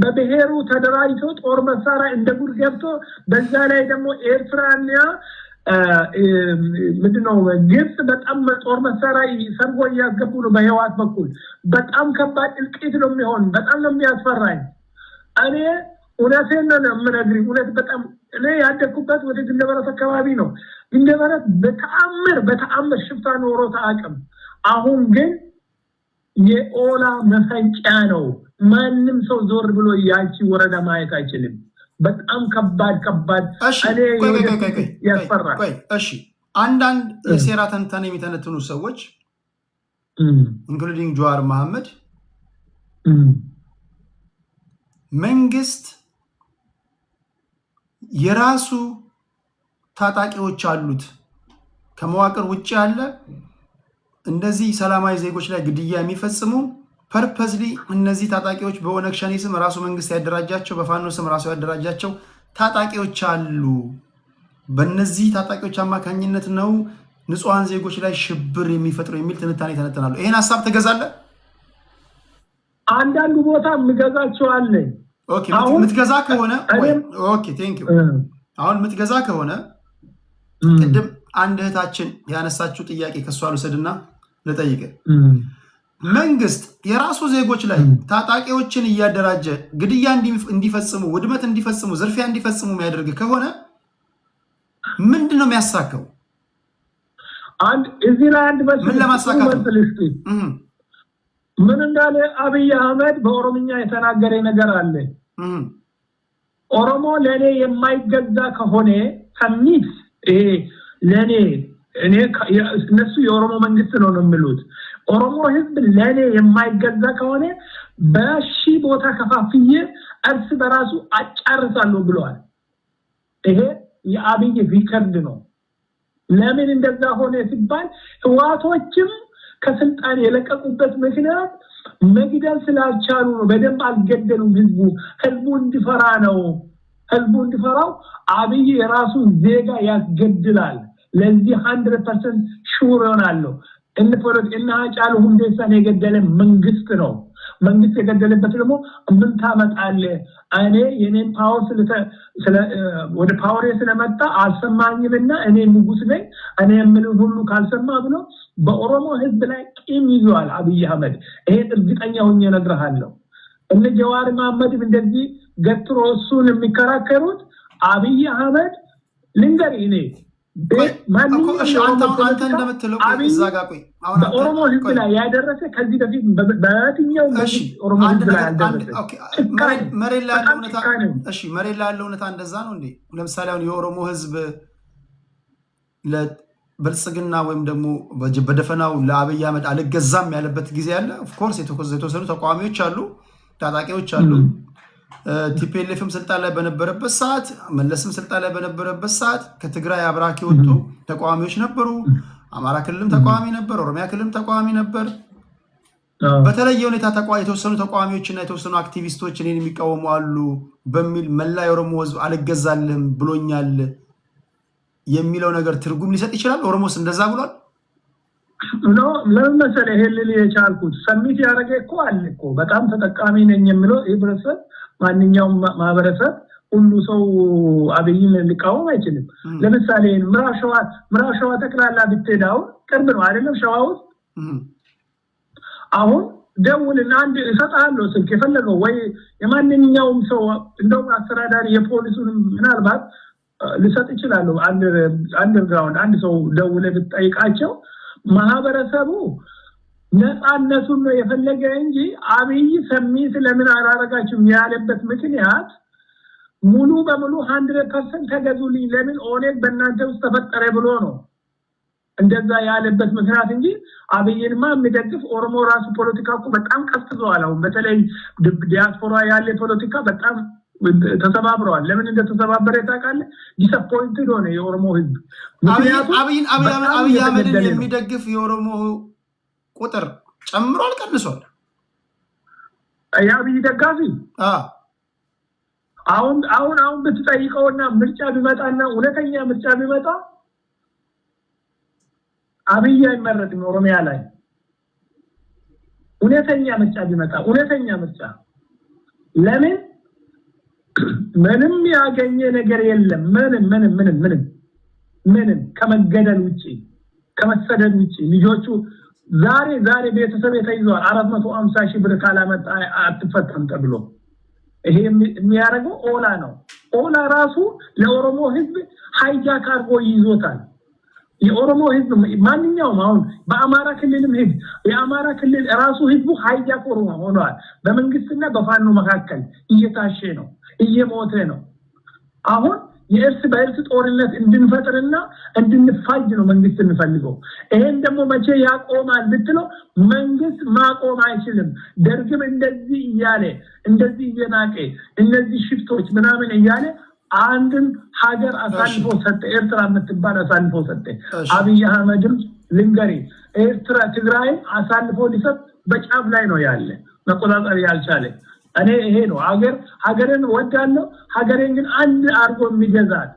በብሔሩ ተደራጅቶ ጦር መሳሪያ እንደጉር ገብቶ በዛ ላይ ደግሞ ኤርትራና ምንድነው ግብጽ በጣም ጦር መሳሪያ ሰርጎ ያስገቡ ነው በህዋት በኩል በጣም ከባድ እልቂት ነው የሚሆን በጣም ነው የሚያስፈራኝ እኔ እውነቴን ነው የምነግርህ እውነት በጣም እኔ ያደኩበት ወደ ግንደበረት አካባቢ ነው ግንደበረት በተአምር ሽፍታ ኖሮ ታአቅም አሁን ግን የኦላ መፈንጫ ነው ማንም ሰው ዞር ብሎ ያቺ ወረዳ ማየት አይችልም በጣም ከባድ እኔ ያስፈራል እሺ አንዳንድ የሴራ ተንታኔ የሚተነትኑ ሰዎች ኢንክሉዲንግ ጀዋር መሐመድ መንግስት የራሱ ታጣቂዎች አሉት ከመዋቅር ውጪ ያለ እንደዚህ ሰላማዊ ዜጎች ላይ ግድያ የሚፈጽሙ ፐርፐዝሊ እነዚህ ታጣቂዎች በኦነግ ሸኔ ስም ራሱ መንግስት ያደራጃቸው በፋኖ ስም ራሱ ያደራጃቸው ታጣቂዎች አሉ በእነዚህ ታጣቂዎች አማካኝነት ነው ንጹሃን ዜጎች ላይ ሽብር የሚፈጥሩ የሚል ትንታኔ ተነተናሉ ይሄን ሐሳብ ተገዛለ አንዳንዱ ቦታ ምገዛቸው አለ ኦኬ ምትገዛ ከሆነ ኦኬ ቴንክ ዩ አሁን ምትገዛ ከሆነ ቅድም አንድ እህታችን ያነሳችው ጥያቄ ከሷሉ ሰድና ለጠይቀ መንግስት የራሱ ዜጎች ላይ ታጣቂዎችን እያደራጀ ግድያ እንዲፈጽሙ ውድመት እንዲፈጽሙ ዝርፊያ እንዲፈጽሙ የሚያደርግ ከሆነ ምንድነው የሚያሳካው አንድ እዚህ ላይ አንድ ምን ለማሳካት ምን እንዳለ አብይ አህመድ በኦሮምኛ የተናገረ ነገር አለ ኦሮሞ ለኔ የማይገዛ ከሆነ ከሚት ለኔ እነሱ የኦሮሞ መንግስት ነው የሚሉት ኦሮሞ ህዝብ ለኔ የማይገዛ ከሆነ በሺ ቦታ ከፋፍዬ እርስ በራሱ አጫርሳለሁ ብለዋል ይሄ የአብይ ሪከርድ ነው ለምን እንደዛ ሆነ ሲባል ህዋቶችም ከስልጣን የለቀቁበት ምክንያት መግደል ስላልቻሉ ነው በደንብ አልገደሉም ህዝቡ እንዲፈራ ነው ህዝቡ እንዲፈራው አብይ የራሱ ዜጋ ያስገድላል ለዚህ 100% ሹር ሆናለሁ እና ጫሉ ሁንዴሳን የገደለ መንግስት ነው መንግስት የገደለበት ደግሞ ምን ታመጣለ እኔ የኔን ፓወር ወደ ፓወር ስለመጣ አልሰማኝምና እኔ ንጉስ ነኝ እኔ ምን ሁሉ ካልሰማ ብሎ በኦሮሞ ህዝብ ላይ ቂም ይዟል አብይ አህመድ ይሄ እርግጠኛ ሆኜ ነግርሃለሁ እነ ጀዋር መሐመድ እንደዚህ ገትሮ እሱን የሚከራከሩት አብይ አህመድ ልንገር እኔ በኦሮሞ ህዝብ ላይ ያደረሰ ከዚህ በፊት በየትኛው ኦሮሞ ህዝብ ላይ ያደረሰ መሬት ላይ ያለው እውነታ እንደዛ ነው እንዴ? ለምሳሌ አሁን የኦሮሞ ህዝብ ለብልጽግና ወይም ደግሞ በደፈናው ለአብይ አህመድ አልገዛም ያለበት ጊዜ አለ። ኦፍኮርስ የተወሰኑ ተቃዋሚዎች አሉ፣ ታጣቂዎች አሉ። ቲፒኤልኤፍም ስልጣን ላይ በነበረበት ሰዓት፣ መለስም ስልጣን ላይ በነበረበት ሰዓት ከትግራይ አብራክ የወጡ ተቃዋሚዎች ነበሩ። አማራ ክልልም ተቃዋሚ ነበር፣ ኦሮሚያ ክልልም ተቃዋሚ ነበር። በተለየ ሁኔታ የተወሰኑ ተቃዋሚዎችና የተወሰኑ አክቲቪስቶች እኔን የሚቃወሙ አሉ በሚል መላ የኦሮሞ ህዝብ አልገዛልህም ብሎኛል የሚለው ነገር ትርጉም ሊሰጥ ይችላል። ኦሮሞስ እንደዛ ብሏል? ለምን መሰለህ ይሄ ልል የቻልኩት ሰሚት ያደረገ እኮ አለ እኮ በጣም ተጠቃሚ ነኝ የሚለው ህብረተሰብ፣ ማንኛውም ማህበረሰብ ሁሉ ሰው አብይን ሊቃወም አይችልም። ለምሳሌ ምዕራብ ሸዋ ጠቅላላ ብትሄድ አሁን ቅርብ ነው አይደለም? ሸዋ ውስጥ አሁን ደውልና አንድ እሰጥሃለሁ ስልክ የፈለገው ወይ የማንኛውም ሰው እንደውም አስተዳዳሪ የፖሊሱንም ምናልባት ልሰጥ ይችላል። አንደርግራውንድ አንድ ሰው ደውለ ብትጠይቃቸው ማህበረሰቡ ነፃነቱን ነው የፈለገ እንጂ አብይ ሰሚት ለምን አላረጋችሁም ያለበት ምክንያት ሙሉ በሙሉ 100% ተገዙልኝ ለምን ኦኔግ በእናንተ ውስጥ ተፈጠረ ብሎ ነው እንደዛ ያለበት ምክንያት እንጂ አብይንማ የሚደግፍ ኦሮሞ ራሱ ፖለቲካ እኮ በጣም ቀጥሏል። አሁን በተለይ ዲያስፖራ ያለ ፖለቲካ በጣም ተሰባብረዋል። ለምን እንደተሰባበረ ታውቃለህ? ዲስአፖይንትድ ሆነ የኦሮሞ ህዝብ። አብይ አህመድን የሚደግፍ የኦሮሞ ቁጥር ጨምሯል ቀንሷል? የአብይ ደጋፊ አሁን ብትጠይቀውና ምርጫ ቢመጣና እውነተኛ ምርጫ ቢመጣ አብይ አይመረጥም ኦሮሚያ ላይ። እውነተኛ ምርጫ ቢመጣ እውነተኛ ምርጫ ለምን ምንም ያገኘ ነገር የለም። ምንም ከመገደል ውጪ ከመሰደድ ውጪ ልጆቹ ዛሬ ቤተሰብ የተይዘዋል 450,000 ብር ካላመጣ አትፈታም ተብሎ ይሄ የሚያደርገው ኦላ ነው። ኦላ ራሱ ለኦሮሞ ህዝብ ሃይጃክ አድርጎ ይዞታል። የኦሮሞ ህዝብ ማንኛውም አሁን በአማራ ክልልም ህዝብ የአማራ ክልል ራሱ ህዝቡ ሃይጃክ ሆኗል። በመንግስትና በፋኖ መካከል እየታሸ ነው፣ እየሞተ ነው። አሁን የእርስ በእርስ ጦርነት እንድንፈጥርና እንድንፋጅ ነው መንግስት የሚፈልገው። ይሄን ደግሞ መቼ ያቆማል ብትለው መንግስት ማቆም አይችልም። ደርግም እንደዚህ እያለ እንደዚህ እየናቀ እነዚህ ሽፍቶች ምናምን እያለ አንድን ሀገር አሳልፎ ሰጠ። ኤርትራ የምትባል አሳልፎ ሰጠ። አብይ አህመድም ልንገሪ ኤርትራ ትግራይን አሳልፎ ሊሰጥ በጫፍ ላይ ነው ያለ፣ መቆጣጠር ያልቻለ። እኔ ይሄ ነው ሀገርን ወዳለው ሀገሬን ግን አንድ አርጎ የሚገዛል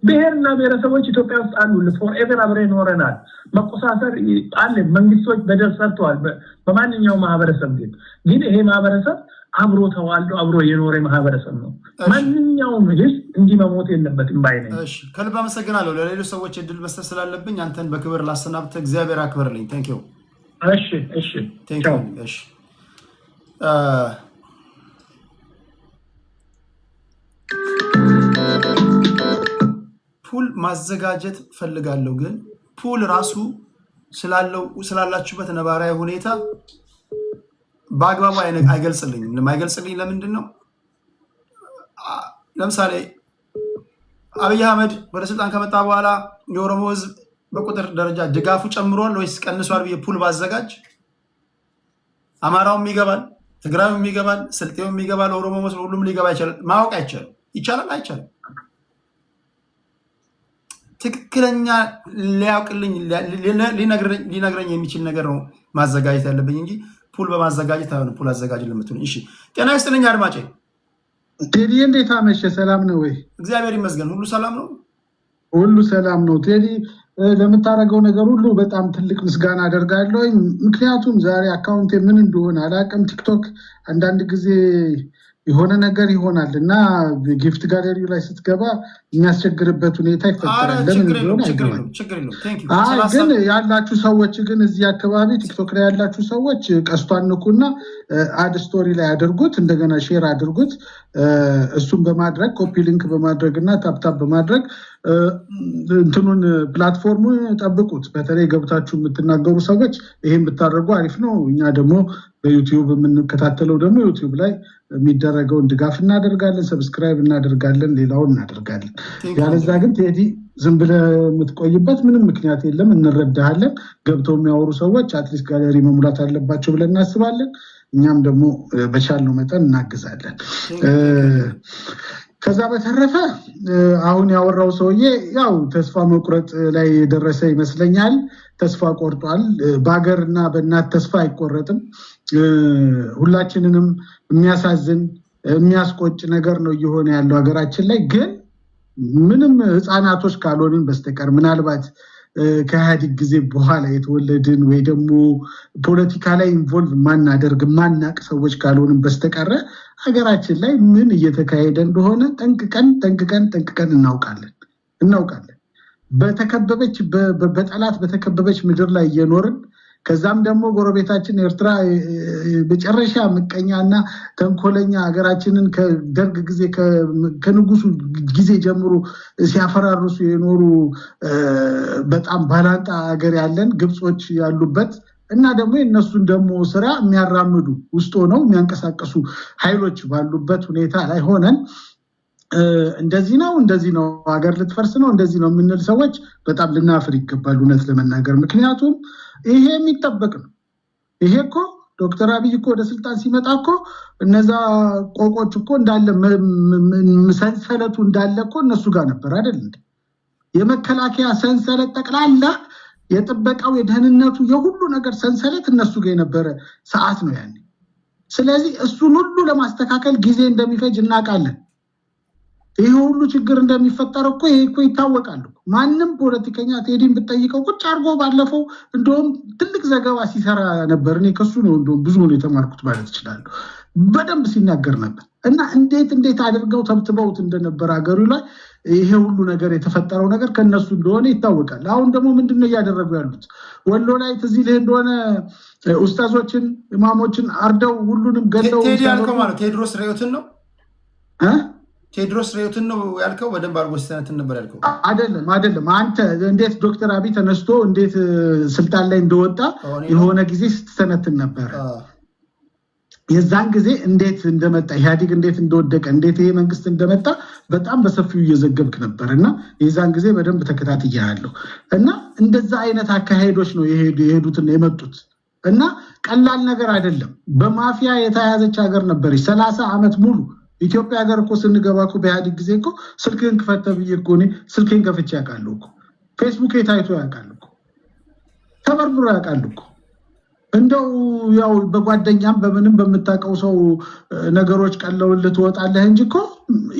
ብሔርና ብሔረሰቦች ኢትዮጵያ ውስጥ አሉ። ፎርኤቨር አብረን ኖረናል። መቆሳሰር አለ። መንግስቶች በደል ሰርተዋል በማንኛውም ማህበረሰብ። ግን ይሄ ማህበረሰብ አብሮ ተዋልዶ አብሮ የኖረ ማህበረሰብ ነው። ማንኛውም ህዝብ እንዲህ መሞት የለበትም ባይ ነኝ። እሺ፣ ከልብ አመሰግናለሁ። ለሌሎች ሰዎች እድል መስጠት ስላለብኝ አንተን በክብር ላሰናብተ። እግዚአብሔር አክብርልኝ። ቴንክ ዩ። እሺ ቴንክ ዩ። እሺ ፑል ማዘጋጀት ፈልጋለሁ፣ ግን ፑል ራሱ ስላላችሁበት ነባራዊ ሁኔታ በአግባቡ አይገልጽልኝም። የማይገልጽልኝ ለምንድን ነው? ለምሳሌ አብይ አህመድ ወደ ስልጣን ከመጣ በኋላ የኦሮሞ ህዝብ በቁጥር ደረጃ ድጋፉ ጨምሯል ወይስ ቀንሷል ብዬ ፑል ባዘጋጅ አማራውም ይገባል፣ ትግራዩም ይገባል፣ ስልጤውም ይገባል፣ ኦሮሞ ሁሉም ሊገባ ይችላል። ማወቅ አይቻልም። ይቻላል? አይቻልም። ትክክለኛ ሊያውቅልኝ ሊነግረኝ የሚችል ነገር ነው ማዘጋጀት ያለብኝ እንጂ ፑል በማዘጋጀት አይሆንም። ፑል አዘጋጅ ለምትሉኝ እሺ። ጤና ይስጥልኝ አድማጬ። ቴዲ እንዴት አመሸ? ሰላም ነው ወይ? እግዚአብሔር ይመስገን፣ ሁሉ ሰላም ነው። ሁሉ ሰላም ነው። ቴዲ ለምታደርገው ነገር ሁሉ በጣም ትልቅ ምስጋና አደርጋለሁ። ምክንያቱም ዛሬ አካውንቴ ምን እንደሆነ አላውቅም። ቲክቶክ አንዳንድ ጊዜ የሆነ ነገር ይሆናል እና ጊፍት ጋለሪው ላይ ስትገባ የሚያስቸግርበት ሁኔታ ይፈጠራል። ለምን እንደሆነ አይገባም። ግን ያላችሁ ሰዎች ግን እዚህ አካባቢ ቲክቶክ ላይ ያላችሁ ሰዎች ቀስቷን ንኩና አድ ስቶሪ ላይ አድርጉት፣ እንደገና ሼር አድርጉት። እሱን በማድረግ ኮፒ ሊንክ በማድረግ እና ታፕታፕ በማድረግ እንትኑን ፕላትፎርሙን ጠብቁት። በተለይ ገብታችሁ የምትናገሩ ሰዎች ይሄን ብታደርጉ አሪፍ ነው። እኛ ደግሞ በዩቲዩብ የምንከታተለው ደግሞ ዩቲዩብ ላይ የሚደረገውን ድጋፍ እናደርጋለን፣ ሰብስክራይብ እናደርጋለን፣ ሌላውን እናደርጋለን። ያለዛ ግን ቴዲ ዝም ብለህ የምትቆይበት ምንም ምክንያት የለም። እንረዳሃለን። ገብተው የሚያወሩ ሰዎች አትሊስት ጋለሪ መሙላት አለባቸው ብለን እናስባለን። እኛም ደግሞ በቻልነው መጠን እናግዛለን። ከዛ በተረፈ አሁን ያወራው ሰውዬ ያው ተስፋ መቁረጥ ላይ የደረሰ ይመስለኛል። ተስፋ ቆርጧል። በሀገርና በእናት ተስፋ አይቆረጥም። ሁላችንንም የሚያሳዝን የሚያስቆጭ ነገር ነው እየሆነ ያለው ሀገራችን ላይ። ግን ምንም ህፃናቶች ካልሆንን በስተቀር ምናልባት ከኢህአዴግ ጊዜ በኋላ የተወለድን ወይ ደግሞ ፖለቲካ ላይ ኢንቮልቭ ማናደርግ ማናቅ ሰዎች ካልሆንን በስተቀረ ሀገራችን ላይ ምን እየተካሄደ እንደሆነ ጠንቅቀን እናውቃለን። በተከበበች በጠላት በተከበበች ምድር ላይ እየኖርን ከዛም ደግሞ ጎረቤታችን ኤርትራ በጨረሻ ምቀኛና ተንኮለኛ ሀገራችንን ከደርግ ጊዜ ከንጉሱ ጊዜ ጀምሮ ሲያፈራርሱ የኖሩ በጣም ባላንጣ ሀገር ያለን ግብጾች ያሉበት እና ደግሞ የነሱን ደግሞ ስራ የሚያራምዱ ውስጥ ሆነው የሚያንቀሳቀሱ ኃይሎች ባሉበት ሁኔታ ላይ ሆነን እንደዚህ ነው ሀገር ልትፈርስ ነው እንደዚህ ነው የምንል ሰዎች በጣም ልናፍር ይገባል እውነት ለመናገር። ምክንያቱም ይሄ የሚጠበቅ ነው። ይሄ እኮ ዶክተር አብይ እኮ ወደ ስልጣን ሲመጣ እኮ እነዛ ቆቆች እኮ እንዳለ ሰንሰለቱ እንዳለ እኮ እነሱ ጋር ነበር አይደል እንዴ? የመከላከያ ሰንሰለት ጠቅላላ የጥበቃው የደህንነቱ የሁሉ ነገር ሰንሰለት እነሱ ጋር የነበረ ሰዓት ነው ያኔ። ስለዚህ እሱን ሁሉ ለማስተካከል ጊዜ እንደሚፈጅ እናውቃለን። ይሄ ሁሉ ችግር እንደሚፈጠር እኮ ይሄ እኮ ይታወቃል። ማንም ፖለቲከኛ ቴዲን ብትጠይቀው ቁጭ አድርጎ ባለፈው እንደውም ትልቅ ዘገባ ሲሰራ ነበር። እኔ ከሱ ነው እንደውም ብዙ ነው የተማርኩት ማለት እችላለሁ። በደንብ ሲናገር ነበር እና እንዴት አድርገው ተብትበውት እንደነበር ሀገሩ ላይ ይሄ ሁሉ ነገር የተፈጠረው ነገር ከነሱ እንደሆነ ይታወቃል። አሁን ደግሞ ምንድነው እያደረጉ ያሉት? ወሎ ላይ ትዝ ይልህ እንደሆነ ኡስታዞችን ኢማሞችን አርደው ሁሉንም ገለው ቴዲ ያልከው ማለት ቴድሮስ ሬዮትን ነው ቴድሮስ ሬዮትን ነው ያልከው? በደንብ አድርጎ ሲተነትን ነበር ያልከው። አይደለም አንተ እንዴት ዶክተር አብይ ተነስቶ እንዴት ስልጣን ላይ እንደወጣ የሆነ ጊዜ ስትተነትን ነበር። የዛን ጊዜ እንዴት እንደመጣ ኢህአዴግ እንዴት እንደወደቀ እንዴት ይሄ መንግስት እንደመጣ በጣም በሰፊው እየዘገብክ ነበር እና የዛን ጊዜ በደንብ ተከታትያለሁ። እና እንደዛ አይነት አካሄዶች ነው የሄዱትና የመጡት እና ቀላል ነገር አይደለም። በማፊያ የተያዘች ሀገር ነበረች 30 ዓመት ሙሉ። ኢትዮጵያ ሀገር እኮ ስንገባ እኮ በኢህአዴግ ጊዜ እኮ ስልክህን ክፈት ተብዬ እኮ እኔ ስልኬን ከፍቼ ያውቃለሁ እኮ። ፌስቡክ ታይቶ ያውቃል እኮ። ተበርብሮ ያውቃል እኮ። እንደው ያው በጓደኛም በምንም በምታውቀው ሰው ነገሮች ቀለውልህ ትወጣለህ እንጂ እኮ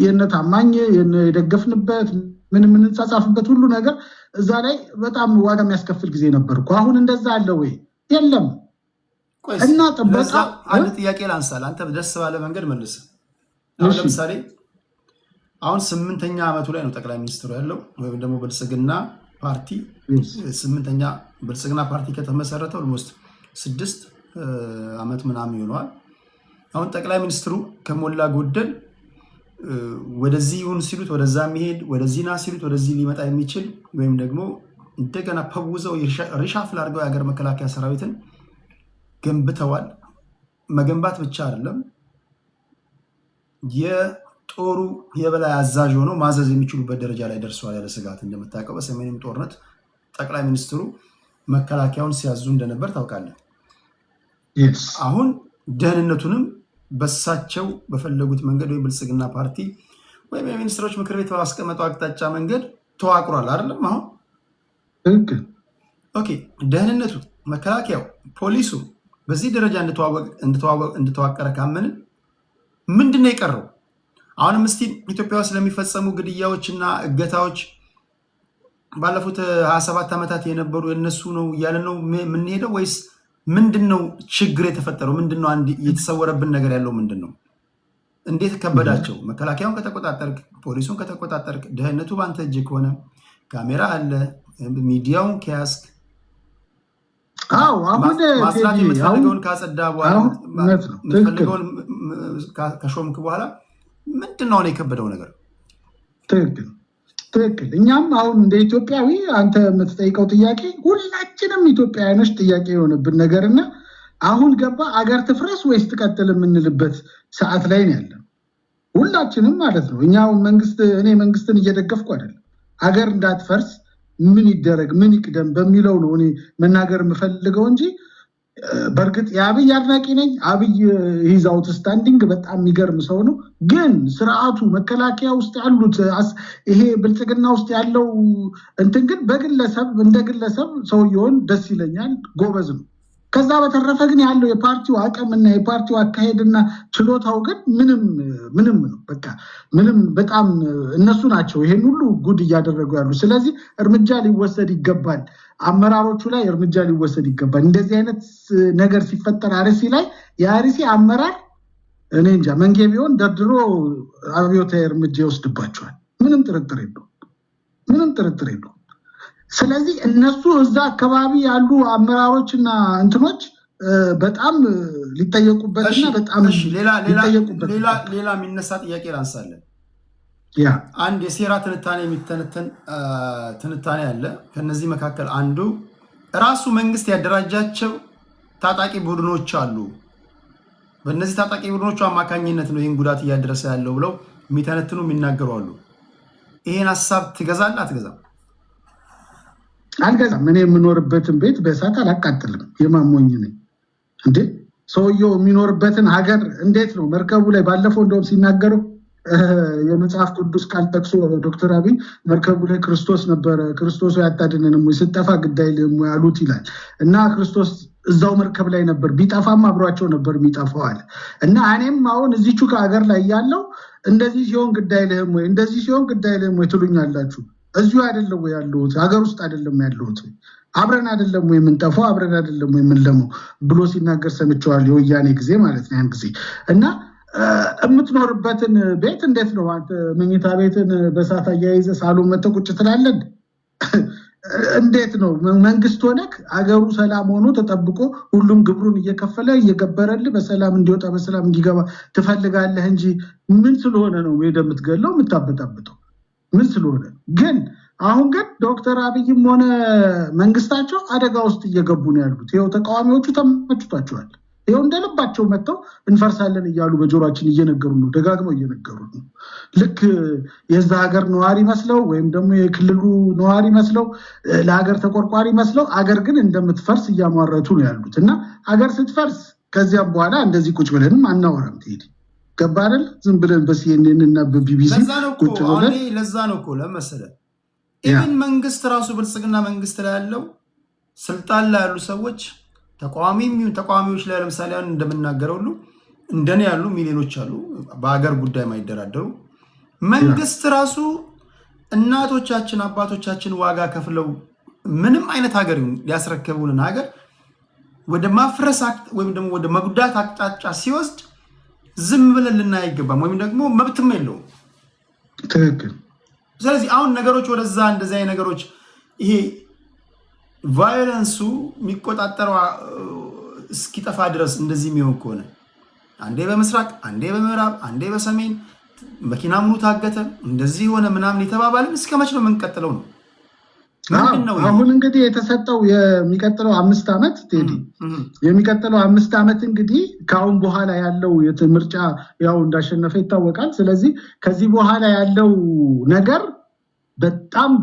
የነታማኝ የደገፍንበት ምን እንጻጻፍበት ሁሉ ነገር እዛ ላይ በጣም ዋጋ የሚያስከፍል ጊዜ ነበር እኮ። አሁን እንደዛ አለ ወይ? የለም። እና ጥበቃ አንድ ጥያቄ ላንሳል፣ አንተ ደስ ባለ መንገድ መልስ። አሁን ለምሳሌ አሁን 8ኛ ዓመቱ ላይ ነው ጠቅላይ ሚኒስትሩ ያለው ወይም ደግሞ ብልጽግና ፓርቲ 8ኛ ብልጽግና ፓርቲ ከተመሰረተ ኦልሞስት 6 ዓመት ምናምን ይሆናል። አሁን ጠቅላይ ሚኒስትሩ ከሞላ ጎደል ወደዚህ ይሁን ሲሉት ወደዛ የሚሄድ ወደዚህ ና ሲሉት ወደዚህ ሊመጣ የሚችል ወይም ደግሞ እንደገና ፐውዘው ሪሻፍል አድርገው የሀገር መከላከያ ሰራዊትን ገንብተዋል። መገንባት ብቻ አይደለም የጦሩ የበላይ አዛዥ ሆነው ማዘዝ የሚችሉበት ደረጃ ላይ ደርሰዋል። ያለ ስጋት እንደምታውቀው በሰሜንም ጦርነት ጠቅላይ ሚኒስትሩ መከላከያውን ሲያዙ እንደነበር ታውቃለህ። አሁን ደህንነቱንም በሳቸው በፈለጉት መንገድ ወይም ብልጽግና ፓርቲ ወይም የሚኒስትሮች ምክር ቤት ባስቀመጠው አቅጣጫ መንገድ ተዋቅሯል አይደለም? አሁን ኦኬ፣ ደህንነቱ፣ መከላከያው፣ ፖሊሱ በዚህ ደረጃ እንድተዋቀረ ካመንን ምንድነው የቀረው? አሁንም እስቲ ኢትዮጵያ ውስጥ ለሚፈጸሙ ግድያዎችና እገታዎች ባለፉት 27 ዓመታት የነበሩ የነሱ ነው እያለ ነው የምንሄደው ወይስ ምንድነው ችግር የተፈጠረው? ምንድነው አንድ የተሰወረብን ነገር ያለው ምንድነው? እንዴት ከበዳቸው? መከላከያውን ከተቆጣጠርክ፣ ፖሊሱን ከተቆጣጠርክ፣ ደህንነቱ ባንተ እጅ ከሆነ፣ ካሜራ አለ፣ ሚዲያውን ከያዝክ፣ ማስላት የምትፈልገውን ካጸዳ በኋላ የምትፈልገውን ከሾምክ በኋላ ምንድነው የከበደው ነገር? ትክክል። ትክክል። እኛም አሁን እንደ ኢትዮጵያዊ አንተ የምትጠይቀው ጥያቄ ሁላችንም ኢትዮጵያውያኖች ጥያቄ የሆነብን ነገርና አሁን ገባ አገር ትፍረስ ወይስ ትቀጥል የምንልበት ሰዓት ላይ ነው ያለው ሁላችንም ማለት ነው። እኛው እኔ መንግስትን እየደገፍኩ አይደለም። አገር እንዳትፈርስ ምን ይደረግ ምን ይቅደም በሚለው ነው እኔ መናገር የምፈልገው እንጂ በእርግጥ የአብይ አድናቂ ነኝ። አብይ ሂዝ አውትስታንዲንግ በጣም የሚገርም ሰው ነው። ግን ስርዓቱ መከላከያ ውስጥ ያሉት ይሄ ብልጽግና ውስጥ ያለው እንትን ግን በግለሰብ እንደ ግለሰብ ሰውየውን ደስ ይለኛል፣ ጎበዝ ነው። ከዛ በተረፈ ግን ያለው የፓርቲው አቅምና የፓርቲው አካሄድና ችሎታው ግን ምንም ነው። በቃ ምንም በጣም እነሱ ናቸው ይሄን ሁሉ ጉድ እያደረጉ ያሉ። ስለዚህ እርምጃ ሊወሰድ ይገባል። አመራሮቹ ላይ እርምጃ ሊወሰድ ይገባል። እንደዚህ አይነት ነገር ሲፈጠር አርሲ ላይ የአርሲ አመራር እኔ እንጃ መንጌ ቢሆን ደርድሮ አብዮታዊ እርምጃ ይወስድባቸዋል። ምንም ጥርጥር የለው። ስለዚህ እነሱ እዛ አካባቢ ያሉ አመራሮችና እንትኖች በጣም ሊጠየቁበትና በጣም ሌላ የሚነሳ ጥያቄ ላንሳለን። አንድ የሴራ ትንታኔ የሚተነተን ትንታኔ አለ። ከነዚህ መካከል አንዱ ራሱ መንግስት ያደራጃቸው ታጣቂ ቡድኖች አሉ። በእነዚህ ታጣቂ ቡድኖቹ አማካኝነት ነው ይህን ጉዳት እያደረሰ ያለው ብለው የሚተነትኑ የሚናገሩ አሉ። ይሄን ሀሳብ ትገዛለህ አትገዛም? አልገዛም። እኔ የምኖርበትን ቤት በእሳት አላቃጥልም። የማሞኝ ነኝ እንዴ? ሰውየው የሚኖርበትን ሀገር እንዴት ነው መርከቡ ላይ ባለፈው እንደውም ሲናገረው የመጽሐፍ ቅዱስ ቃል ጠቅሶ ዶክተር አብይ መርከቡ ላይ ክርስቶስ ነበረ፣ ክርስቶስ ያታድነንም ወይ ስጠፋ ግዳይ ያሉት ይላል እና ክርስቶስ እዛው መርከብ ላይ ነበር፣ ቢጠፋም አብሯቸው ነበር የሚጠፋው አለ እና እኔም አሁን እዚቹ ከሀገር ላይ ያለው እንደዚህ ሲሆን ግዳይ ልህም ወይ እንደዚህ ሲሆን ግዳይ ልህም ወይ ትሉኛላችሁ። እዚሁ አይደለም ወይ ያለሁት? ሀገር ውስጥ አይደለም ያለሁት? አብረን አይደለም ወይ የምንጠፋው? አብረን አይደለም ወይ የምንለመው ብሎ ሲናገር ሰምቸዋል። የወያኔ ጊዜ ማለት ነው ያን ጊዜ እና የምትኖርበትን ቤት እንዴት ነው አንተ መኝታ ቤትን በሳት አያይዘ ሳሎን መተህ ቁጭ ትላለህ? እንዴት ነው መንግስት ሆነክ አገሩ ሰላም ሆኖ ተጠብቆ ሁሉም ግብሩን እየከፈለ እየገበረልህ በሰላም እንዲወጣ በሰላም እንዲገባ ትፈልጋለህ እንጂ ምን ስለሆነ ነው ሄደህ የምትገለው የምታበጣብጠው? ምን ስለሆነ ግን አሁን ግን ዶክተር አብይም ሆነ መንግስታቸው አደጋ ውስጥ እየገቡ ነው ያሉት። ይኸው ተቃዋሚዎቹ ተመችቷቸዋል። ይኸው እንደልባቸው መጥተው እንፈርሳለን እያሉ በጆሮችን እየነገሩ ነው፣ ደጋግመው እየነገሩ ነው። ልክ የዛ ሀገር ነዋሪ መስለው ወይም ደግሞ የክልሉ ነዋሪ መስለው ለሀገር ተቆርቋሪ መስለው አገር ግን እንደምትፈርስ እያሟረቱ ነው ያሉት እና አገር ስትፈርስ ከዚያም በኋላ እንደዚህ ቁጭ ብለንም አናወራም። ትሄድ ገባ አይደል? ዝም ብለን በሲኤንኤን እና በቢቢሲ ቁጭ ብለን ለዛ ነው እኮ ለመሰለ ኢቭን መንግስት ራሱ ብልጽግና መንግስት ላይ ያለው ስልጣን ላይ ያሉ ሰዎች ተቃዋሚዎች ላይ ለምሳሌ አሁን እንደምናገረው ሁሉ እንደኔ ያሉ ሚሊዮኖች አሉ በሀገር ጉዳይ ማይደራደሩ። መንግስት ራሱ እናቶቻችን አባቶቻችን ዋጋ ከፍለው ምንም አይነት ሀገር ሊያስረክቡልን ሀገር ወደ ማፍረስ ወይም ደግሞ ወደ መጉዳት አቅጣጫ ሲወስድ ዝም ብለን ልናይ አይገባም፣ ወይም ደግሞ መብትም የለውም። ትክክል። ስለዚህ አሁን ነገሮች ወደዛ እንደዚህ አይነት ነገሮች ይሄ ቫዮለንሱ የሚቆጣጠረው እስኪጠፋ ድረስ እንደዚህ የሚሆን ከሆነ አንዴ በምስራቅ አንዴ በምዕራብ አንዴ በሰሜን መኪና ሙሉ ታገተ እንደዚህ ሆነ ምናምን የተባባልን እስከ መች ነው የምንቀጥለው ነው? አሁን እንግዲህ የተሰጠው የሚቀጥለው 5 ዓመት ቴዲ የሚቀጥለው 5 ዓመት እንግዲህ ከአሁን በኋላ ያለው ምርጫ ያው እንዳሸነፈ ይታወቃል። ስለዚህ ከዚህ በኋላ ያለው ነገር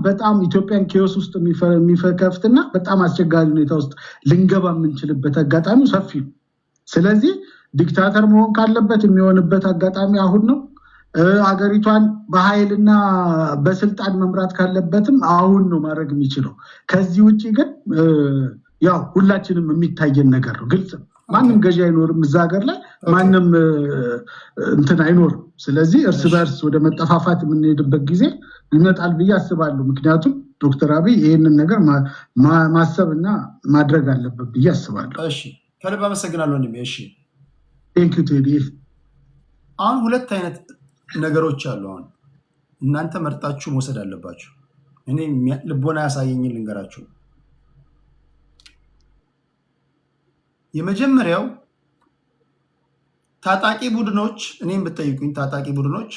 በጣም ኢትዮጵያን ኬዎስ ውስጥ የሚከፍትና በጣም አስቸጋሪ ሁኔታ ውስጥ ልንገባ የምንችልበት አጋጣሚ ሰፊ ነው። ስለዚህ ዲክታተር መሆን ካለበት የሚሆንበት አጋጣሚ አሁን ነው። አገሪቷን በኃይልና በስልጣን መምራት ካለበትም አሁን ነው ማድረግ የሚችለው። ከዚህ ውጭ ግን ያው ሁላችንም የሚታየን ነገር ነው፣ ግልጽ ነው። ማንም ገዢ አይኖርም እዛ ሀገር ላይ ማንም እንትን አይኖርም። ስለዚህ እርስ በእርስ ወደ መጠፋፋት የምንሄድበት ጊዜ ይመጣል ብዬ አስባለሁ። ምክንያቱም ዶክተር አብይ ይህንን ነገር ማሰብና ማድረግ አለበት ብዬ አስባለሁ። እሺ፣ ከልብ አመሰግናለሁ ወንድሜ። እሺ፣ ቴንኪው ቴዲ። አሁን ሁለት አይነት ነገሮች አሉ። አሁን እናንተ መርጣችሁ መውሰድ አለባችሁ። እኔ ልቦና ያሳየኝን ልንገራችሁ። የመጀመሪያው ታጣቂ ቡድኖች፣ እኔም ብትጠይቁኝ ታጣቂ ቡድኖች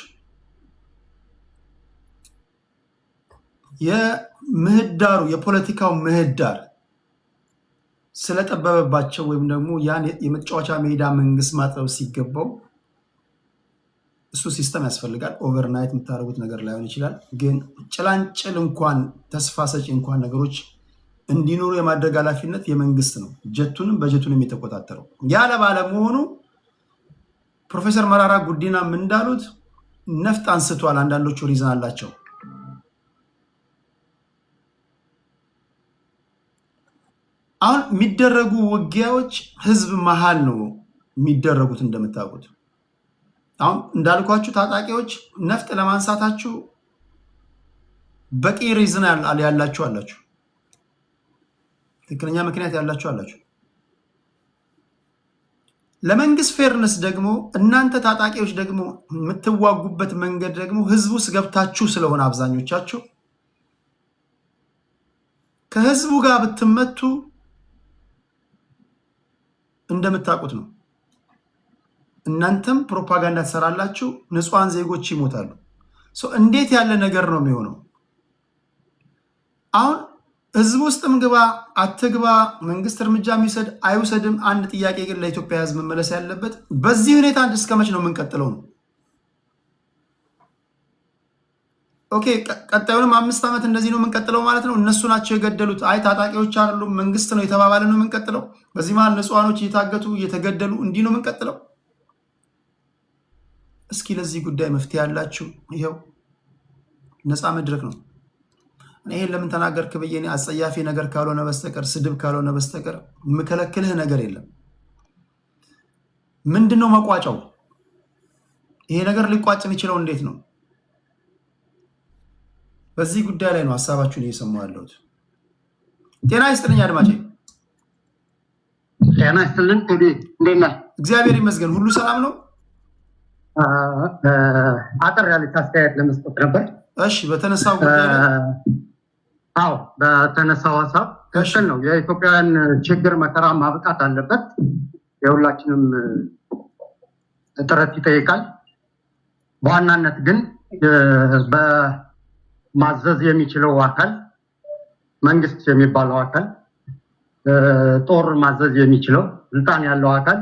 የምህዳሩ የፖለቲካው ምህዳር ስለጠበበባቸው ወይም ደግሞ ያን የመጫወቻ ሜዳ መንግስት ማጥበብ ሲገባው እሱ ሲስተም ያስፈልጋል። ኦቨርናይት የምታደርጉት ነገር ላይሆን ይችላል። ግን ጭላንጭል እንኳን ተስፋ ሰጪ እንኳን ነገሮች እንዲኖሩ የማድረግ ኃላፊነት የመንግስት ነው። ጀቱንም በጀቱንም የተቆጣጠረው ያለ ባለመሆኑ ፕሮፌሰር መራራ ጉዲና እንዳሉት ነፍጥ አንስቷል። አንዳንዶቹ ሪዝን አላቸው። አሁን የሚደረጉ ውጊያዎች ህዝብ መሃል ነው የሚደረጉት። እንደምታውቁት አሁን እንዳልኳችሁ ታጣቂዎች ነፍጥ ለማንሳታችሁ በቂ ሪዝን ያላችሁ አላችሁ፣ ትክክለኛ ምክንያት ያላችሁ አላችሁ። ለመንግስት ፌርነስ ደግሞ እናንተ ታጣቂዎች ደግሞ የምትዋጉበት መንገድ ደግሞ ህዝቡ ውስጥ ገብታችሁ ስለሆነ አብዛኞቻችሁ ከህዝቡ ጋር ብትመቱ እንደምታውቁት ነው። እናንተም ፕሮፓጋንዳ ትሰራላችሁ፣ ንጹሃን ዜጎች ይሞታሉ። እንዴት ያለ ነገር ነው የሚሆነው? አሁን ህዝብ ውስጥም ግባ አትግባ መንግስት እርምጃ የሚወስድ አይውሰድም፣ አንድ ጥያቄ ግን ለኢትዮጵያ ህዝብ መመለስ ያለበት በዚህ ሁኔታ እስከ መቼ ነው የምንቀጥለው ነው። ኦኬ ቀጣዩንም 5 ዓመት እንደዚህ ነው የምንቀጥለው ማለት ነው። እነሱ ናቸው የገደሉት፣ አይ ታጣቂዎች አይደሉም መንግስት ነው የተባባለ ነው የምንቀጥለው። በዚህ መሃል ንጹሃኖች እየታገቱ እየተገደሉ እንዲህ ነው የምንቀጥለው። እስኪ ለዚህ ጉዳይ መፍትሄ ያላችሁ ይሄው ነፃ መድረክ ነው። ይሄን ለምን ተናገርክ ብዬ አጸያፊ ነገር ካልሆነ በስተቀር ስድብ ካልሆነ በስተቀር የምከለክልህ ነገር የለም። ምንድነው መቋጫው? ይሄ ነገር ሊቋጭ የሚችለው እንዴት ነው? በዚህ ጉዳይ ላይ ነው ሐሳባችሁን እየሰማሁ ያለሁት። ጤና ይስጥልኝ አድማጬ። ጤና ይስጥልኝ። እንዴት ነህ? እግዚአብሔር ይመስገን፣ ሁሉ ሰላም ነው። አጠር ያለች አስተያየት ለመስጠት ነበር። እሺ፣ በተነሳው ጉዳይ ላይ አዎ፣ በተነሳው ሀሳብ ትክክል ነው። የኢትዮጵያውያን ችግር መከራ ማብቃት አለበት። የሁላችንም ጥረት ይጠይቃል። በዋናነት ግን በማዘዝ የሚችለው አካል መንግስት የሚባለው አካል፣ ጦር ማዘዝ የሚችለው ስልጣን ያለው አካል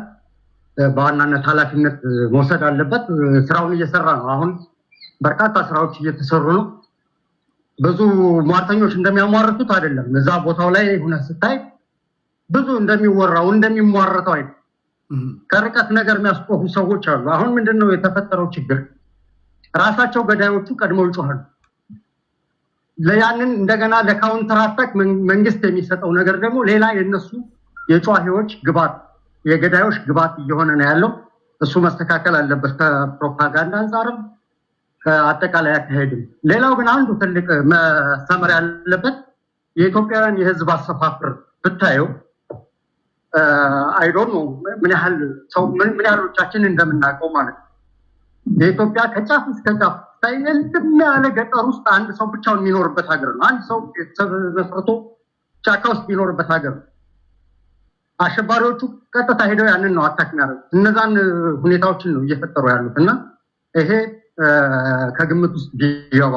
በዋናነት ኃላፊነት መውሰድ አለበት። ስራውን እየሰራ ነው። አሁን በርካታ ስራዎች እየተሰሩ ነው። ብዙ ሟርተኞች እንደሚያሟርቱት አይደለም። እዛ ቦታው ላይ ሆነ ስታይ ብዙ እንደሚወራው እንደሚሟርተው አይደለም። ከርቀት ነገር የሚያስቆፉ ሰዎች አሉ። አሁን ምንድነው የተፈጠረው ችግር? ራሳቸው ገዳዮቹ ቀድመው ይጮሃሉ። ለያንን እንደገና ለካውንተር አታክ መንግስት የሚሰጠው ነገር ደግሞ ሌላ የነሱ የጨዋሂዎች ግባት የገዳዮች ግባት እየሆነ ነው ያለው። እሱ መስተካከል አለበት ከፕሮፓጋንዳ አንፃርም ከአጠቃላይ አካሄድም። ሌላው ግን አንዱ ትልቅ መሰመር ያለበት የኢትዮጵያውያን የህዝብ አሰፋፍር ብታየው አይዶን ነው ምን ያህል ሰው ምን ያህሎቻችን እንደምናውቀው ማለት ነው። የኢትዮጵያ ከጫፍ እስከ ጫፍ ሳይነልም ያለ ገጠር ውስጥ አንድ ሰው ብቻውን የሚኖርበት ሀገር ነው። አንድ ሰው ተመስርቶ ጫካ ውስጥ የሚኖርበት ሀገር ነው። አሸባሪዎቹ ቀጥታ ሄደው ያንን ነው አታክ የሚያደርጉት። እነዛን ሁኔታዎችን ነው እየፈጠሩ ያሉት እና ይሄ ከግምት ውስጥ ቢገባ።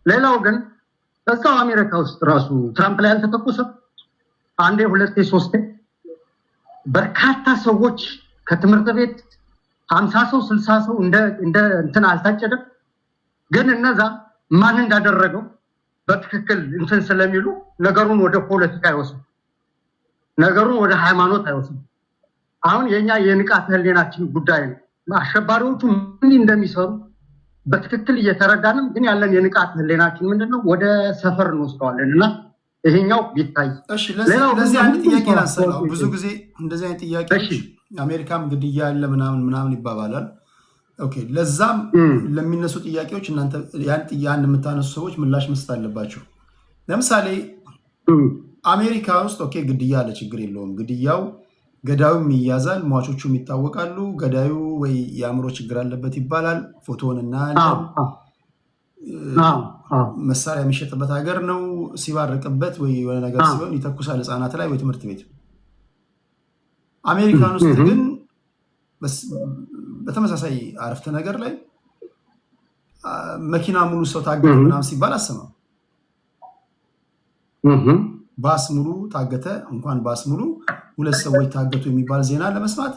ሌላው ግን በዛው አሜሪካ ውስጥ ራሱ ትራምፕ ላይ አልተተኮሰም። አንዴ ሁለቴ ሶስቴ በርካታ ሰዎች ከትምህርት ቤት 50 ሰው 60 ሰው እንደ እንትን አልታጨደም። ግን እነዛ ማን እንዳደረገው በትክክል እንትን ስለሚሉ ነገሩን ወደ ፖለቲካ አይወስዱ፣ ነገሩን ወደ ሃይማኖት አይወስዱ። አሁን የኛ የንቃተ ህሊናችን ጉዳይ ነው። አሸባሪዎቹ ምን እንደሚሰሩ በትክክል እየተረዳንም ግን ያለን የንቃተ ህሊናችን ምንድነው ወደ ሰፈር እንወስደዋለን እና ይሄኛው ቢታይ። እሺ፣ ለዚህ አንድ ጥያቄ ላንሳው። ብዙ ጊዜ እንደዚህ አይነት ጥያቄዎች አሜሪካም ግድያ ያለ ምናምን ይባባላል። ኦኬ፣ ለዛም ለሚነሱ ጥያቄዎች እናንተ ያን የምታነሱ ሰዎች ምላሽ መስጠት አለባችሁ። ለምሳሌ አሜሪካ ውስጥ ኦኬ ግድያ አለ፣ ችግር የለውም። ግድያው ገዳዩም ይያዛል፣ ሟቾቹም ይታወቃሉ። ገዳዩ ወይ የአእምሮ ችግር አለበት ይባላል። ፎቶውን እናያለን። መሳሪያ የሚሸጥበት ሀገር ነው። ሲባርቅበት ወይ የሆነ ነገር ሲሆን ይተኩሳል ህፃናት ላይ ወይ ትምህርት ቤት። አሜሪካን ውስጥ ግን በተመሳሳይ አረፍተ ነገር ላይ መኪና ሙሉ ሰው ታገደ ምናምን ሲባል አሰማው። ባስ ሙሉ ታገተ። እንኳን ባስ ሙሉ 2 ሰዎች ታገቱ የሚባል ዜና ለመስማት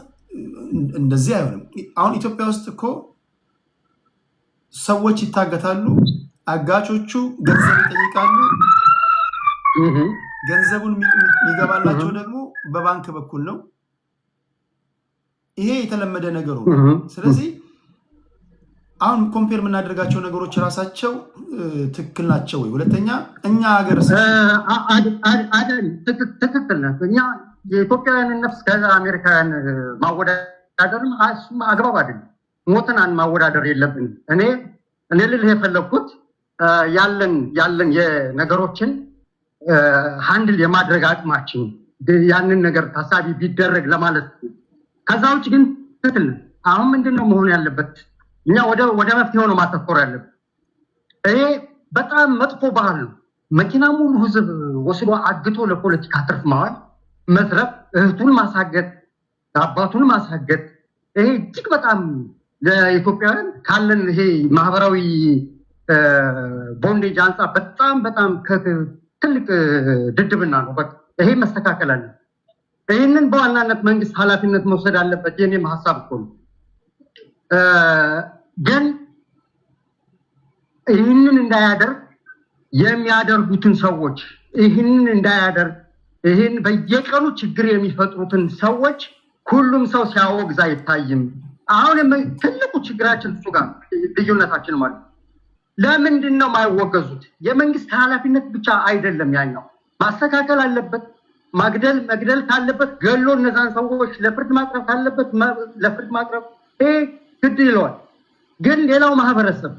እንደዚህ አይሆንም። አሁን ኢትዮጵያ ውስጥ እኮ ሰዎች ይታገታሉ፣ አጋቾቹ ገንዘብ ይጠይቃሉ። ገንዘቡን የሚገባላቸው ደግሞ በባንክ በኩል ነው። ይሄ የተለመደ ነገሩ ነው። ስለዚህ አሁን ኮምፔር የምናደርጋቸው ነገሮች ራሳቸው ትክክል ናቸው ወይ? ሁለተኛ እኛ ሀገር ትክክል ነው። እኛ የኢትዮጵያውያንን ነፍስ ከአሜሪካውያን ማወዳደርም አግባብ አይደለም። ሞትን ማወዳደር የለብንም። እኔ ልልህ የፈለግኩት ያለን የነገሮችን ሃንድል የማድረግ አቅማችን ያንን ነገር ታሳቢ ቢደረግ ለማለት ነው። ከዛ ውጭ ግን ትክክል ነው። አሁን ምንድነው መሆን ያለበት? እኛ ወደ መፍትሄው ነው ማተኮር ያለብን። ይሄ በጣም መጥፎ ባህል ነው። መኪና ሙሉ ህዝብ ወስዶ አግቶ ለፖለቲካ ትርፍ ማዋል፣ መዝረፍ፣ እህቱን ማሳገጥ፣ አባቱን ማሳገጥ፣ ይሄ እጅግ በጣም ለኢትዮጵያውያን ካለን ይሄ ማህበራዊ ቦንዴጅ አንጻር በጣም ትልቅ ድድብና ነው። በቃ ይሄ መስተካከል አለ። ይህንን በዋናነት መንግስት ኃላፊነት መውሰድ አለበት። የኔም ሀሳብ እኮ ነው። ግን ይህንን እንዳያደርግ የሚያደርጉትን ሰዎች ይህንን እንዳያደርግ ይህን በየቀኑ ችግር የሚፈጥሩትን ሰዎች ሁሉም ሰው ሲያወግዝ አይታይም። አሁን ትልቁ ችግራችን እሱ ጋር ልዩነታችን ማለት ለምንድን ነው የማይወገዙት? የመንግስት ኃላፊነት ብቻ አይደለም። ያኛው ማስተካከል አለበት። መግደል ካለበት ገሎ እነዛን ሰዎች ለፍርድ ማቅረብ ካለበት ለፍርድ ማቅረብ ግድ ይለዋል። ግን ሌላው ማህበረሰብ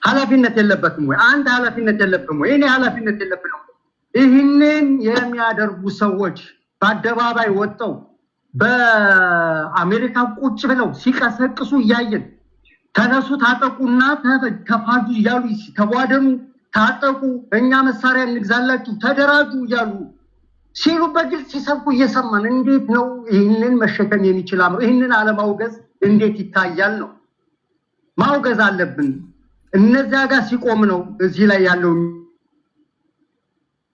ኃላፊነት የለበትም ወይ? አንድ ኃላፊነት የለብም ወይ? እኔ ኃላፊነት የለብንም። ይህንን የሚያደርጉ ሰዎች በአደባባይ ወጥተው በአሜሪካ ቁጭ ብለው ሲቀሰቅሱ እያየን ተነሱ፣ ታጠቁና ተፋጁ እያሉ ተቧደኑ፣ ታጠቁ፣ እኛ መሳሪያ እንግዛላችሁ፣ ተደራጁ እያሉ ሲሉ በግልጽ ሲሰብኩ እየሰማን እንዴት ነው ይህንን መሸከም የሚችል አምሮ? ይህንን አለማውገዝ እንዴት ይታያል ነው? ማውገዝ አለብን። እነዚያ ጋር ሲቆም ነው እዚህ ላይ ያለው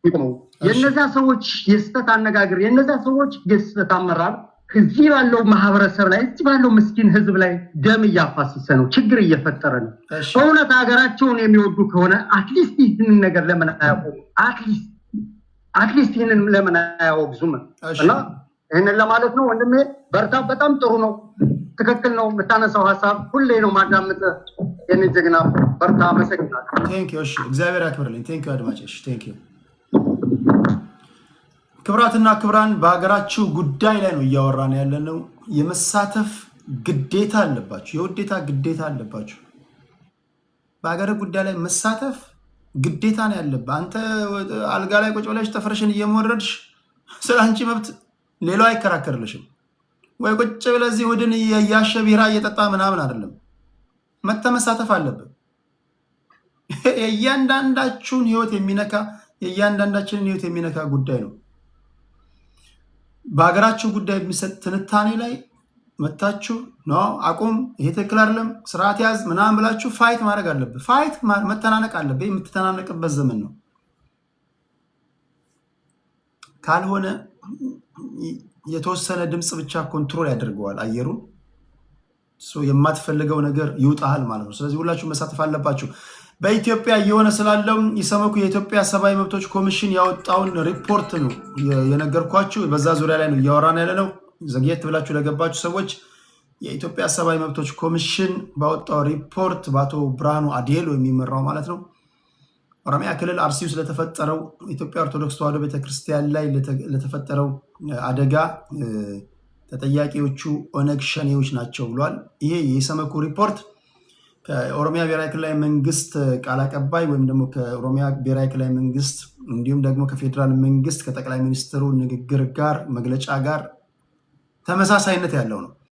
የሚቆመው። የነዚያ ሰዎች የስተት አነጋገር፣ የነዚያ ሰዎች የስተት አመራር እዚህ ባለው ማህበረሰብ ላይ እዚህ ባለው ምስኪን ህዝብ ላይ ደም እያፋሰሰ ነው፣ ችግር እየፈጠረ ነው። እውነት ሀገራቸውን የሚወዱ ከሆነ አትሊስት ይህንን ነገር ለምን አያቆሙ? አትሊስት ይህንን ለምን አያወግዙም? እና ይህንን ለማለት ነው። ወንድሜ በርታ። በጣም ጥሩ ነው፣ ትክክል ነው። የምታነሳው ሀሳብ ሁሌ ነው ማዳመጥ። የኔ ጀግና በርታ። አመሰግናለሁ። ቴንኪው። እሺ፣ እግዚአብሔር ያክብርልኝ። ቴንኪው አድማጮች፣ ቴንኪው። ክብራትና ክብራን፣ በሀገራችሁ ጉዳይ ላይ ነው እያወራን ያለነው። የመሳተፍ ግዴታ አለባችሁ፣ የውዴታ ግዴታ አለባችሁ። በሀገር ጉዳይ ላይ መሳተፍ ግዴታ ነው ያለብህ። አንተ አልጋ ላይ ቁጭ ብለሽ ጥፍርሽን እየሞረድሽ ስለ አንቺ መብት ሌላው አይከራከርልሽም ወይ? ቁጭ ብለህ እዚህ ወድን እያሸ ቢራ እየጠጣ ምናምን አይደለም። መሳተፍ አለብህ። የእያንዳንዳችሁን ህይወት የሚነካ የእያንዳንዳችንን ህይወት የሚነካ ጉዳይ ነው። በሀገራችሁ ጉዳይ የሚሰጥ ትንታኔ ላይ መታችሁ ነው አቁም፣ ይሄ ትክክል አይደለም፣ ስርዓት ያዝ ምናምን ብላችሁ ፋይት ማድረግ አለብህ። ፋይት መተናነቅ አለብህ። የምትተናነቅበት ዘመን ነው። ካልሆነ የተወሰነ ድምፅ ብቻ ኮንትሮል ያደርገዋል አየሩን። የማትፈልገው ነገር ይውጣል ማለት ነው። ስለዚህ ሁላችሁ መሳተፍ አለባችሁ። በኢትዮጵያ እየሆነ ስላለው ኢሰመኮ የኢትዮጵያ ሰብአዊ መብቶች ኮሚሽን ያወጣውን ሪፖርት ነው የነገርኳችሁ። በዛ ዙሪያ ላይ ነው እያወራን ያለ ነው። ዘግየት ብላችሁ ለገባችሁ ሰዎች የኢትዮጵያ ሰብአዊ መብቶች ኮሚሽን ባወጣው ሪፖርት በአቶ ብርሃኑ አዴሎ የሚመራው ማለት ነው ኦሮሚያ ክልል አርሲው ስለተፈጠረው ኢትዮጵያ ኦርቶዶክስ ተዋሕዶ ቤተክርስቲያን ላይ ለተፈጠረው አደጋ ተጠያቂዎቹ ኦነግ ሸኔዎች ናቸው ብሏል። ይሄ የኢሰመኮ ሪፖርት ከኦሮሚያ ብሔራዊ ክልላዊ መንግስት ቃል አቀባይ ወይም ደግሞ ከኦሮሚያ ብሔራዊ ክልላዊ መንግስት እንዲሁም ደግሞ ከፌዴራል መንግስት ከጠቅላይ ሚኒስትሩ ንግግር ጋር መግለጫ ጋር ተመሳሳይነት ያለው ነው።